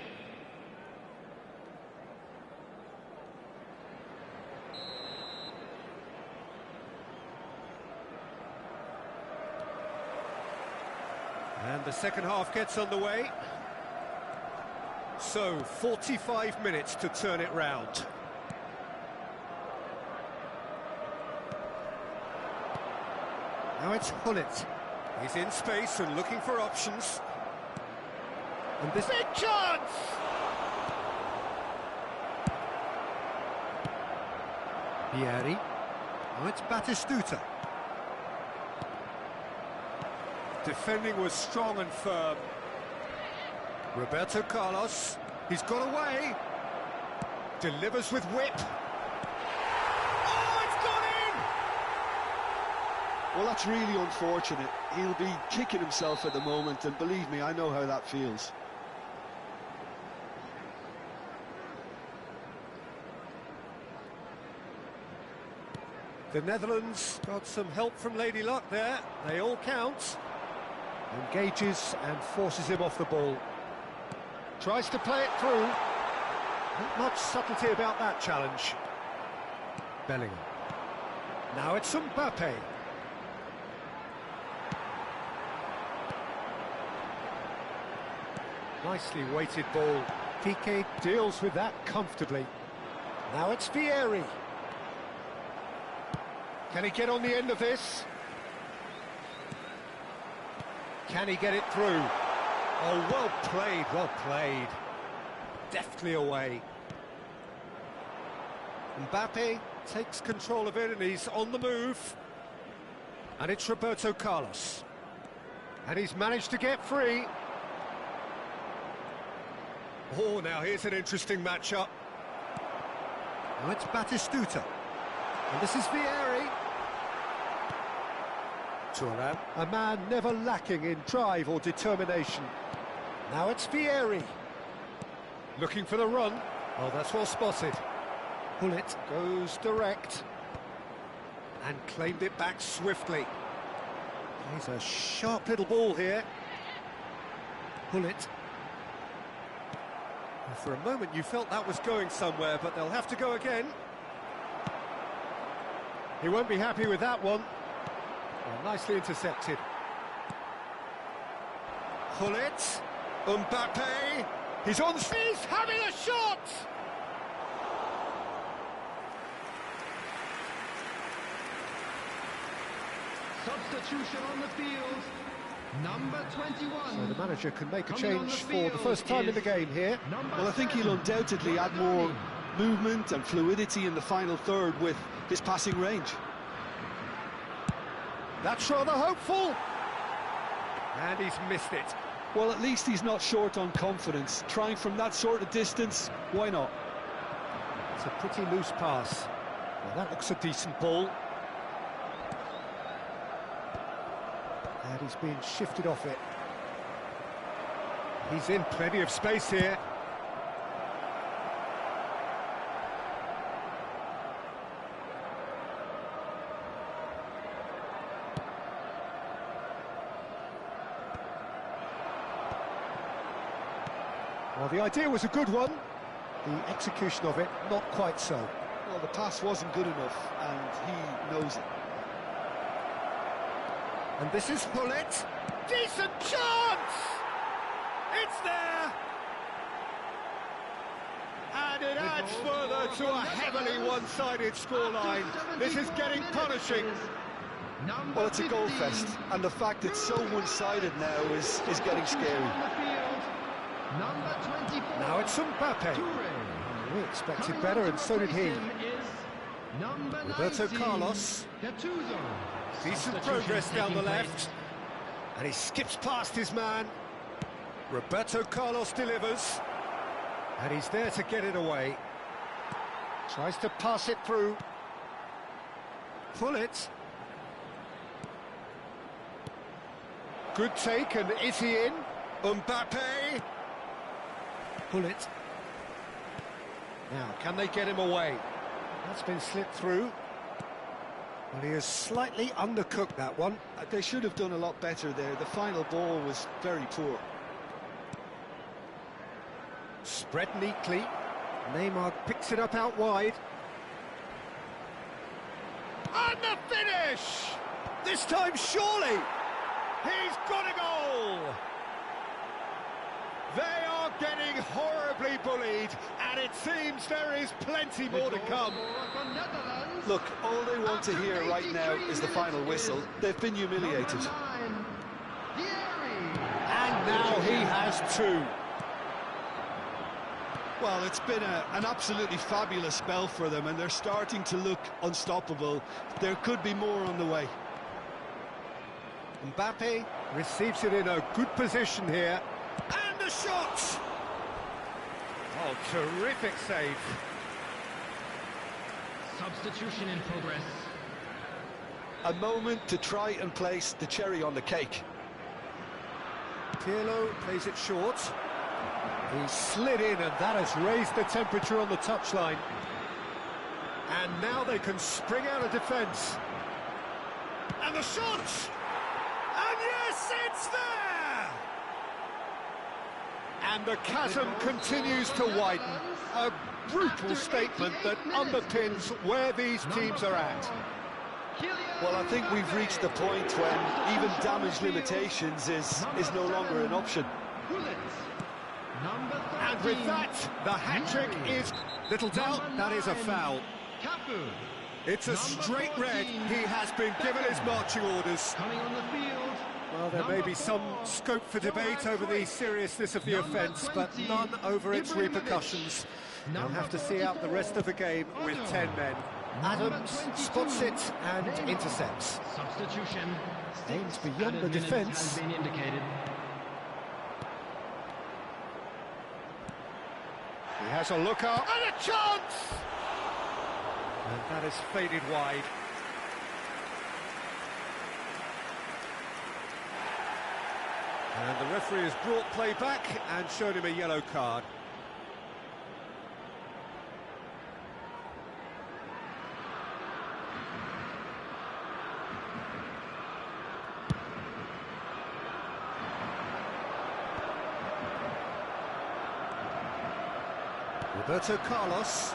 And the second half gets underway. So, 45 minutes to turn it round. Now it's Hullet. He's in space and looking for options. And this big chance! Pieri. Now it's Batistuta. Defending was strong and firm. Roberto Carlos, he's got away. Delivers with whip. Oh, it's gone in! Well, that's really unfortunate. He'll be kicking himself at the moment, and believe me, I know how that feels. The Netherlands got some help from Lady Luck there. They all count. Engages and forces him off the ball. Tries to play it through. Not much subtlety about that challenge. Bellingham. Now it's Mbappe. Nicely weighted ball. Piqué deals with that comfortably. Now it's Vieri. Can he get on the end of this? Can he get it through? Oh, well played, well played. Deftly away. Mbappe takes control of it and he's on the move. And it's Roberto Carlos. And he's managed to get free. Oh, now here's an interesting matchup. Now it's Batistuta. And this is Vieri. Thuram. A man never lacking in drive or determination. Now it's Vieri. Looking for the run. Oh, that's well spotted. Hullet goes direct. And claimed it back swiftly. He's a sharp little ball here. Hullet. For a moment you felt that was going somewhere, but they'll have to go again. He won't be happy with that one. Well, nicely intercepted. Hullet. Mbappe. He's on. He's having a shot! Substitution on the field. Number 21. So the manager can make a change for the first time in the game here. Well, I think he'll undoubtedly add more movement and fluidity in the final third with his passing range. That's rather hopeful. And he's missed it. Well, at least he's not short on confidence. Trying from that sort of distance, why not? It's a pretty loose pass. Well, that looks a decent ball. And he's being shifted off it. He's in plenty of space here. Well, the idea was a good one. The execution of it, not quite so. Well, the pass wasn't good enough, and he knows it. And this is Hullet. Decent chance! It's there! And it adds further to a heavily one-sided scoreline. This is getting punishing. Well, it's a goal fest, and the fact it's so one-sided now is getting scary. Number 24. Now it's Mbappe. We expected better, and so did he. Roberto Carlos. Decent progress down the left. And he skips past his man. Roberto Carlos delivers. And he's there to get it away. Tries to pass it through. Pull it. Good take, and is he in? Mbappe. Pull it. Now, can they get him away? That's been slipped through. Well, he has slightly undercooked that one. They should have done a lot better there. The final ball was very poor. Spread neatly. Neymar picks it up out wide. And the finish! This time, surely! He's got a goal! They are getting horribly bullied, and it seems there is plenty more to come. Look, all they want to hear right now is the final whistle. They've been humiliated. And now he has two. Well, it's been an absolutely fabulous spell for them, and they're starting to look unstoppable. There could be more on the way. Mbappe receives it in a good position here. And the shot! Oh, terrific save. Substitution in progress. A moment to try and place the cherry on the cake. Pirlo plays it short. He slid in, and that has raised the temperature on the touchline. And now they can spring out of defence. And the shot! And yes, it's there! And the chasm continues to widen. A brutal statement that underpins where these teams are at. Well, I think we've reached the point when even damage limitations is no longer an option. And with that, the hat-trick is... Little doubt, that is a foul. It's a straight red. He has been given his marching orders. Well, there may be some scope for debate over the seriousness of the offence, but none over its repercussions. They'll have to see out the rest of the game with 10 men. Adams spots it and intercepts. Substitution. Aims beyond the defence. He has a look out and a chance! And that is faded wide. And the referee has brought play back and showed him a yellow card. Roberto Carlos.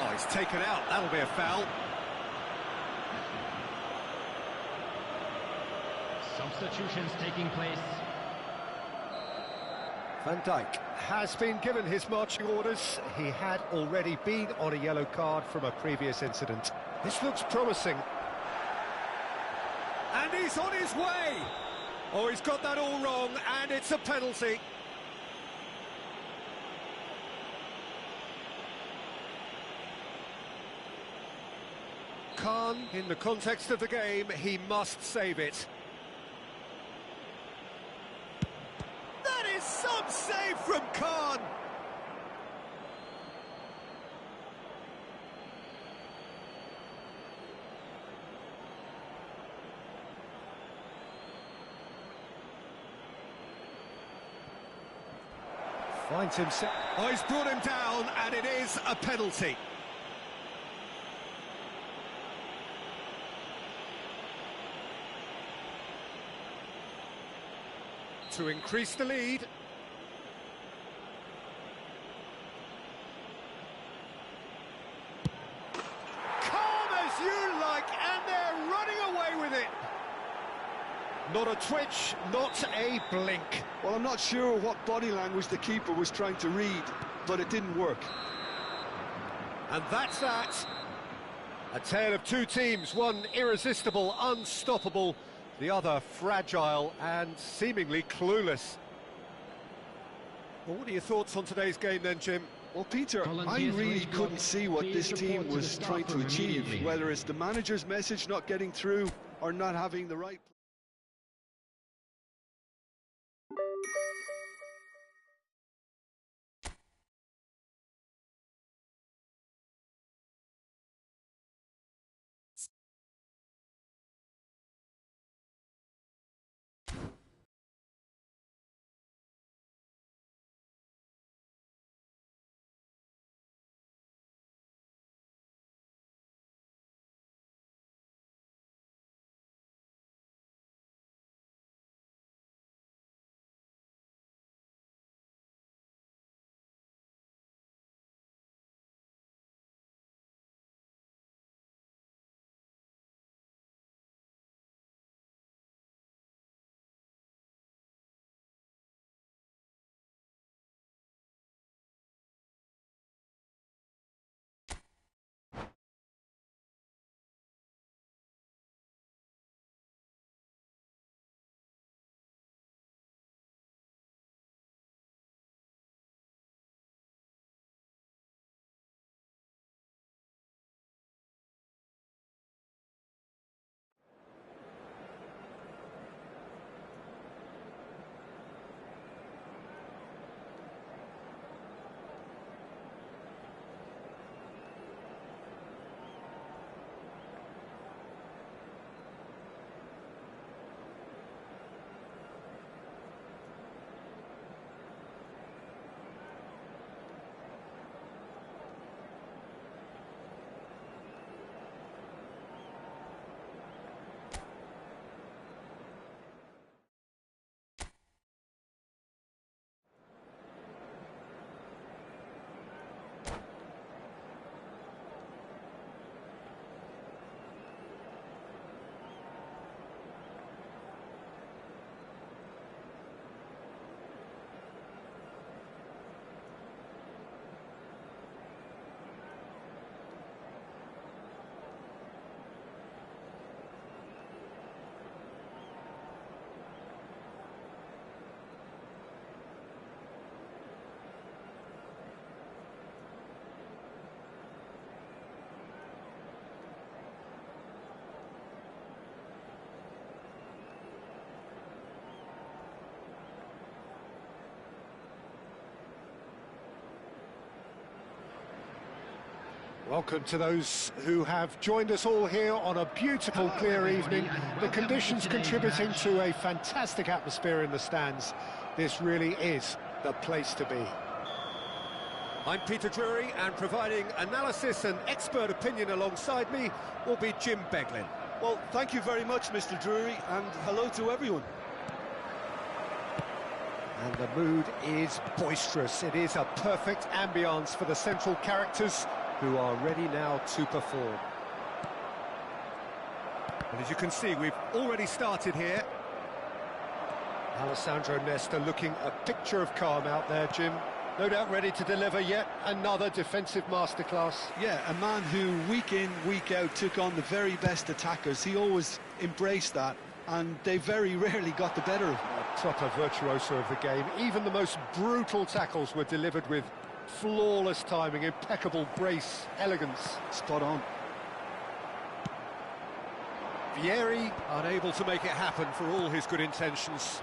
Oh, he's taken out. That'll be a foul. Substitutions taking place. Van Dijk has been given his marching orders. He had already been on a yellow card from a previous incident. This looks promising. And he's on his way. Oh, he's got that all wrong, and it's a penalty. Khan, in the context of the game, he must save it. That is some save from Khan! Finds himself... Oh, he's brought him down, and it is a penalty. To increase the lead. Calm as you like, and they're running away with it. Not a twitch, not a blink. Well, I'm not sure what body language the keeper was trying to read, but it didn't work. And that's that. A tale of two teams, one irresistible, unstoppable, the other fragile and seemingly clueless. Well, what are your thoughts on today's game then, Jim? Well, Peter, I really couldn't see what this team was trying to achieve, whether it's the manager's message not getting through or not having the right... Welcome to those who have joined us all here on a beautiful, clear evening. The conditions contributing to a fantastic atmosphere in the stands. This really is the place to be. I'm Peter Drury, and providing analysis and expert opinion alongside me will be Jim Beglin. Well, thank you very much, Mr. Drury, and hello to everyone. And the mood is boisterous. It is a perfect ambience for the central characters who are ready now to perform. And as you can see, we've already started here. Alessandro Nesta looking a picture of calm out there, Jim. No doubt ready to deliver yet another defensive masterclass. Yeah, a man who week in, week out took on the very best attackers. He always embraced that, and they very rarely got the better of him. A proper virtuoso of the game. Even the most brutal tackles were delivered with flawless timing, impeccable grace, elegance. Spot on. Vieri unable to make it happen for all his good intentions.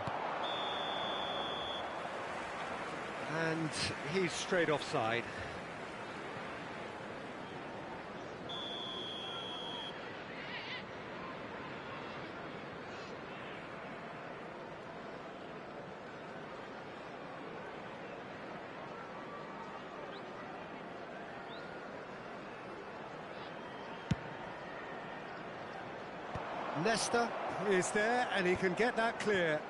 And he's straight offside. Nesta is there, and he can get that clear.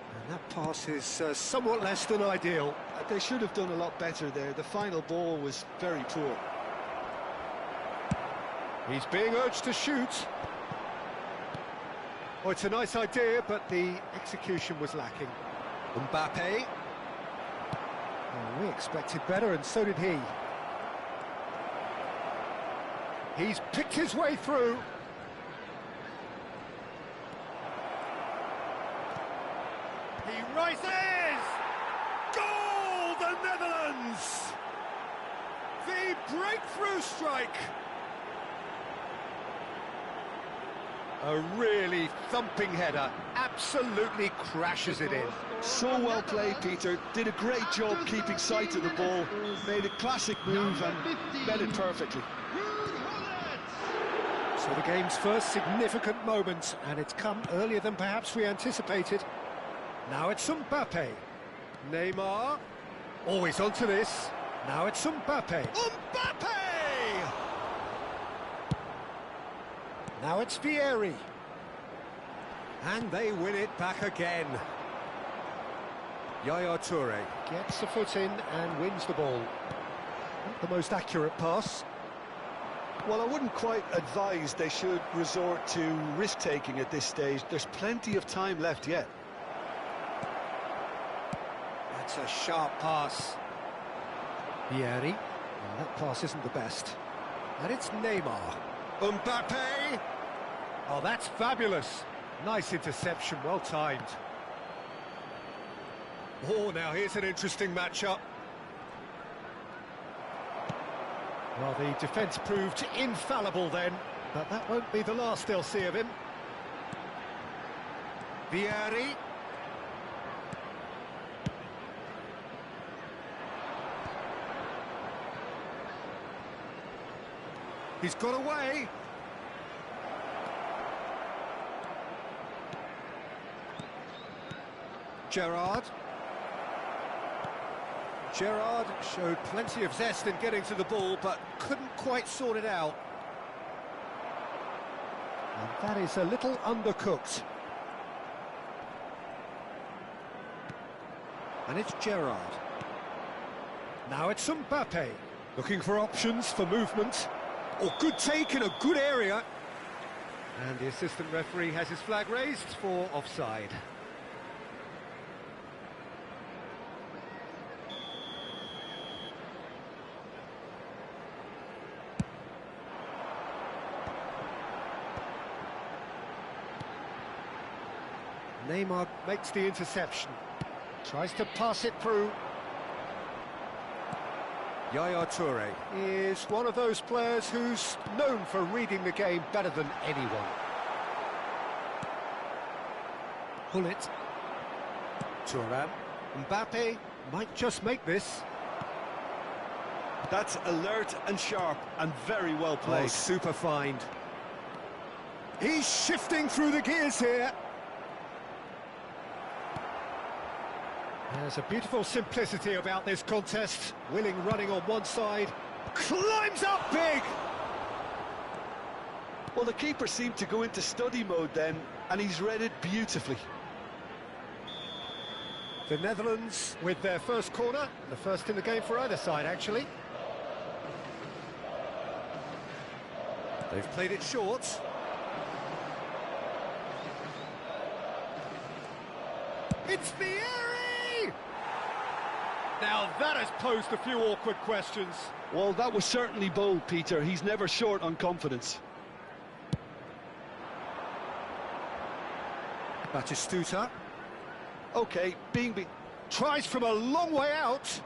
And that pass is somewhat less than ideal. They should have done a lot better there. The final ball was very poor. He's being urged to shoot. Oh, it's a nice idea, but the execution was lacking. Mbappe. Oh, we expected better, and so did he. He's picked his way through. He rises! Goal! for the Netherlands! The breakthrough strike! A really thumping header, absolutely crashes it in. So well played, Peter. Did a great job keeping sight of the ball, made a classic move and met it perfectly. So the game's first significant moment, and it's come earlier than perhaps we anticipated. Now it's Mbappe. Neymar. Always onto this. Now it's Mbappe. Mbappe! Now it's Vieri. And they win it back again. Yaya Toure gets the foot in and wins the ball. Not the most accurate pass. Well, I wouldn't quite advise they should resort to risk-taking at this stage. There's plenty of time left yet. That's a sharp pass. Vieri. Well, that pass isn't the best. And it's Neymar. Mbappe! Oh, that's fabulous. Nice interception, well timed. Oh, now here's an interesting matchup. Well, the defence proved infallible then, but that won't be the last they'll see of him. Vieri. He's got away. Gerrard showed plenty of zest in getting to the ball, but couldn't quite sort it out. And that is a little undercooked. And it's Gerrard. Now it's Mbappe, looking for options for movement. Oh, good take in a good area. And the assistant referee has his flag raised for offside. Neymar makes the interception. Tries to pass it through. Yaya Toure is one of those players who's known for reading the game better than anyone. Hullet. Thuram. Mbappe might just make this. That's alert and sharp and very well played. Oh, super find. He's shifting through the gears here. There's a beautiful simplicity about this contest. Willing running on one side, climbs up big! Well, the keeper seemed to go into study mode then, and he's read it beautifully. The Netherlands with their first corner, the first in the game for either side, actually. They've played it short. It's Vieri! Now that has posed a few awkward questions. Well, that was certainly bold, Peter. He's never short on confidence. Batistuta. Okay, being tries from a long way out.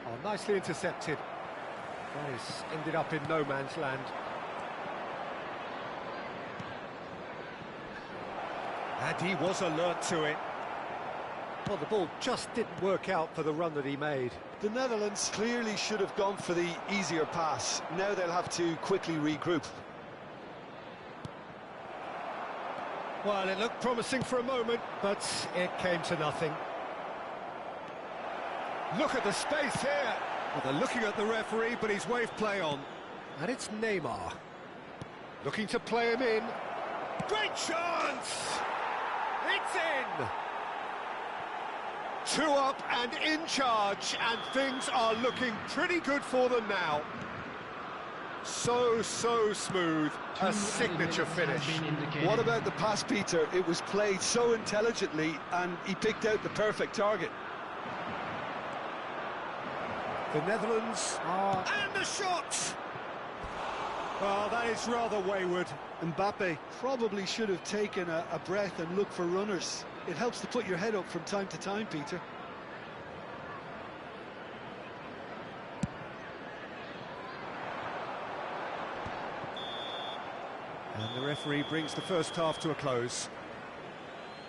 Oh, nicely intercepted. That has ended up in no man's land. And he was alert to it. Well, the ball just didn't work out for the run that he made. The Netherlands clearly should have gone for the easier pass. Now they'll have to quickly regroup. Well, it looked promising for a moment, but it came to nothing. Look at the space here. Well, they're looking at the referee, but he's waved play on. And it's Neymar. Looking to play him in. Great chance! It's in! 2 up and in charge, and things are looking pretty good for them now. So smooth, a signature finish. What about the pass, Peter? It was played so intelligently, and he picked out the perfect target. The Netherlands are... And the shot! Well, that is rather wayward. Mbappe probably should have taken a breath and looked for runners. It helps to put your head up from time to time, Peter. And the referee brings the first half to a close.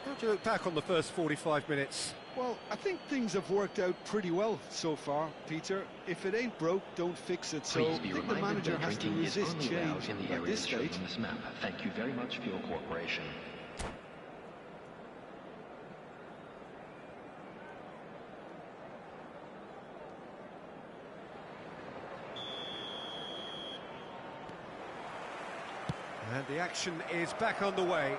How do you look back on the first 45 minutes? Well, I think things have worked out pretty well so far, Peter. If it ain't broke, don't fix it. So I think the manager has to resist change at this stage. On this map. Thank you very much for your cooperation. And the action is back on the way.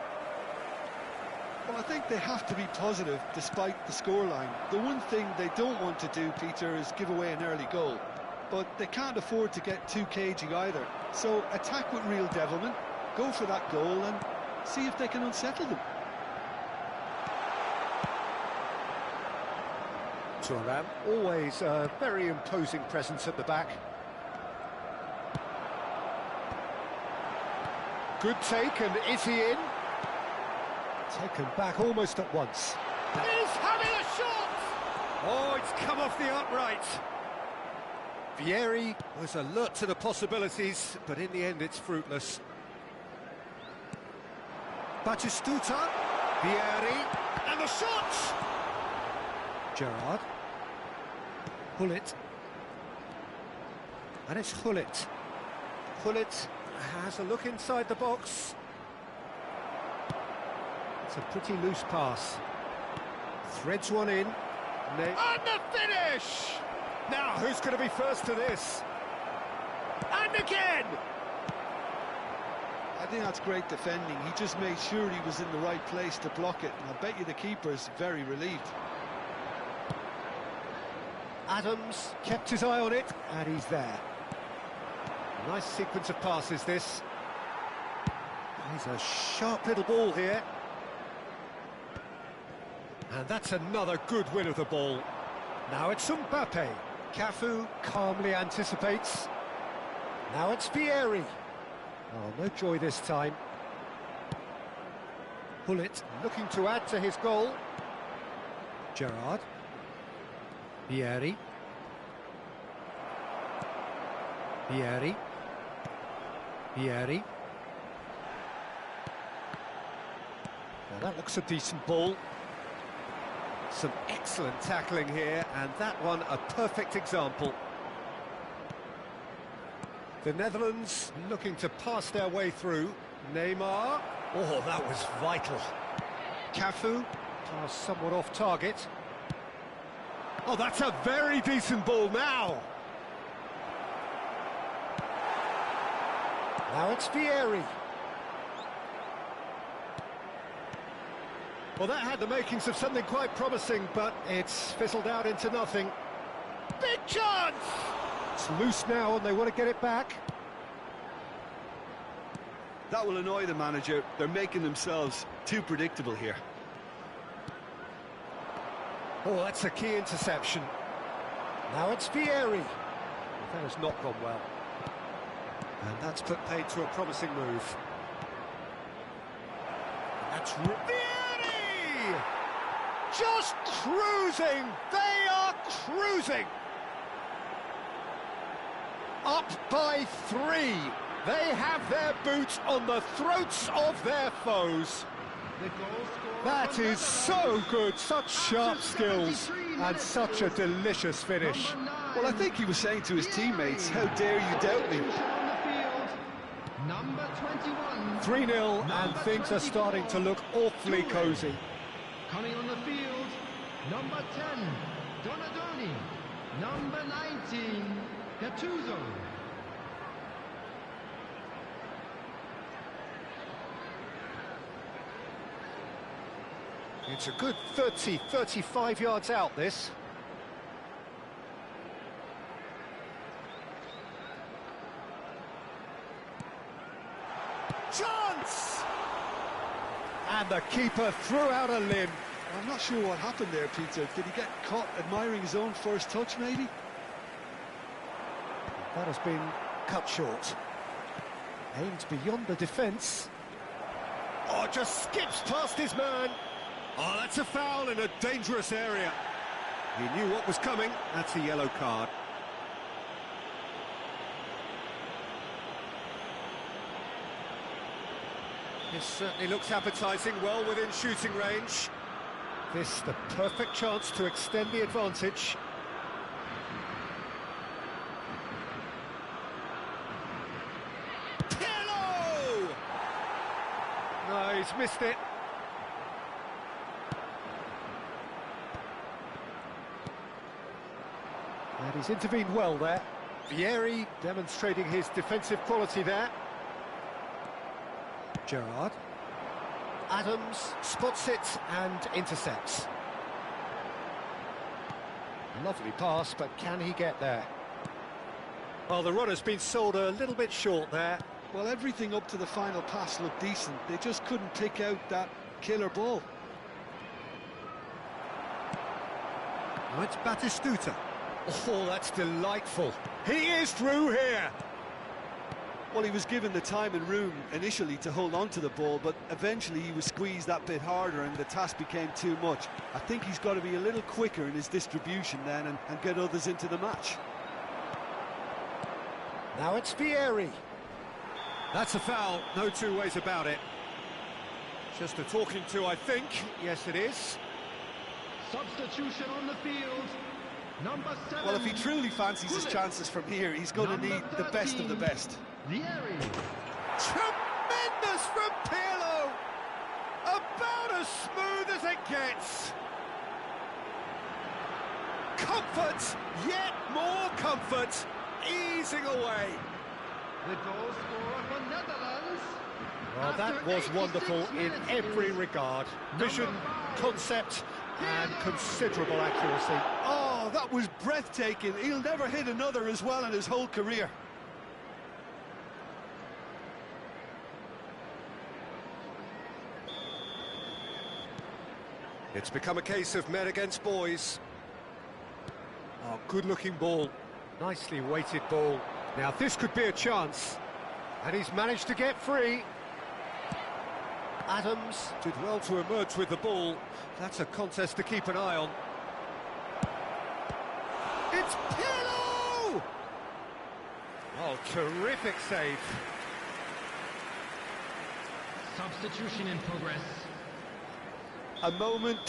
Well, I think they have to be positive despite the scoreline. The one thing they don't want to do, Peter, is give away an early goal. But they can't afford to get too cagey either. So attack with real devilment, go for that goal and see if they can unsettle them. Thuram, always a very imposing presence at the back. Good take, and is he in? Taken back almost at once. He's having a shot! Oh, it's come off the upright. Vieri was alert to the possibilities, but in the end it's fruitless. Batistuta, Vieri, and the shot! Gerrard. Hullet. And it's Hullet. Hullet has a look inside the box. It's a pretty loose pass. Threads one in. And the finish! Now, who's going to be first to this? And again! I think that's great defending. He just made sure he was in the right place to block it. And I bet you the keeper's very relieved. Adams kept his eye on it, and he's there. Nice sequence of passes, this. He's a sharp little ball here. And that's another good win of the ball. Now it's Mbappe. Cafu calmly anticipates. Now it's Vieri. Oh, no joy this time. Hullet looking to add to his goal. Gerrard. Vieri. Vieri. Vieri. Now that looks a decent ball. Some excellent tackling here, and that one a perfect example. The Netherlands looking to pass their way through. Neymar. Oh, that was vital. Cafu. Pass somewhat off target. Oh, that's a very decent ball now. Now it's Vieri. Well, that had the makings of something quite promising, but it's fizzled out into nothing. Big chance! It's loose now, and they want to get it back. That will annoy the manager. They're making themselves too predictable here. Oh, that's a key interception. Now it's Vieri. That has not gone well. And that's put paid to a promising move. That's Vieri! Just cruising! They are cruising! Up by 3. They have their boots on the throats of their foes. That is so good, such sharp skills, and such a delicious finish. Well, I think he was saying to his teammates, how dare you doubt me? 3-0, and things are starting to look awfully cosy. Coming on the field, number 10, Donadoni. Number 19, Gattuso. It's a good 30, 35 yards out, this. Chance! And the keeper threw out a limb. I'm not sure what happened there, Peter. Did he get caught admiring his own first touch, maybe? That has been cut short. Aimed beyond the defence. Oh, just skips past his man. Oh, that's a foul in a dangerous area. He knew what was coming. That's a yellow card. This certainly looks appetising, well within shooting range. This the perfect chance to extend the advantage. Pirlo! No, he's missed it. And he's intervened well there. Vieri demonstrating his defensive quality there. Gerrard. Adams spots it and intercepts. Lovely pass, but can he get there? Well, the runner's been sold a little bit short there. Well, everything up to the final pass looked decent. They just couldn't pick out that killer ball. Now it's Batistuta. Oh, that's delightful. He is through here. Well, he was given the time and room initially to hold on to the ball, but eventually he was squeezed that bit harder and the task became too much. I think he's got to be a little quicker in his distribution then and get others into the match. Now it's Vieri. That's a foul, no two ways about it. Just a talking to, I think. Yes, it is. Substitution on the field. Number 7. Well, if he truly fancies his chances from here, he's going to need the best of the best. Vieri. Tremendous from Pirlo! About as smooth as it gets. Comfort, yet more comfort, easing away. The goal scorer for Netherlands. Well, that was wonderful in every regard. Vision, concept, and considerable accuracy. Oh, that was breathtaking. He'll never hit another as well in his whole career. It's become a case of men against boys. Oh, good-looking ball. Nicely weighted ball. Now, this could be a chance. And he's managed to get free. Adams did well to emerge with the ball. That's a contest to keep an eye on. It's Pirlo! Oh, terrific save. Substitution in progress. A moment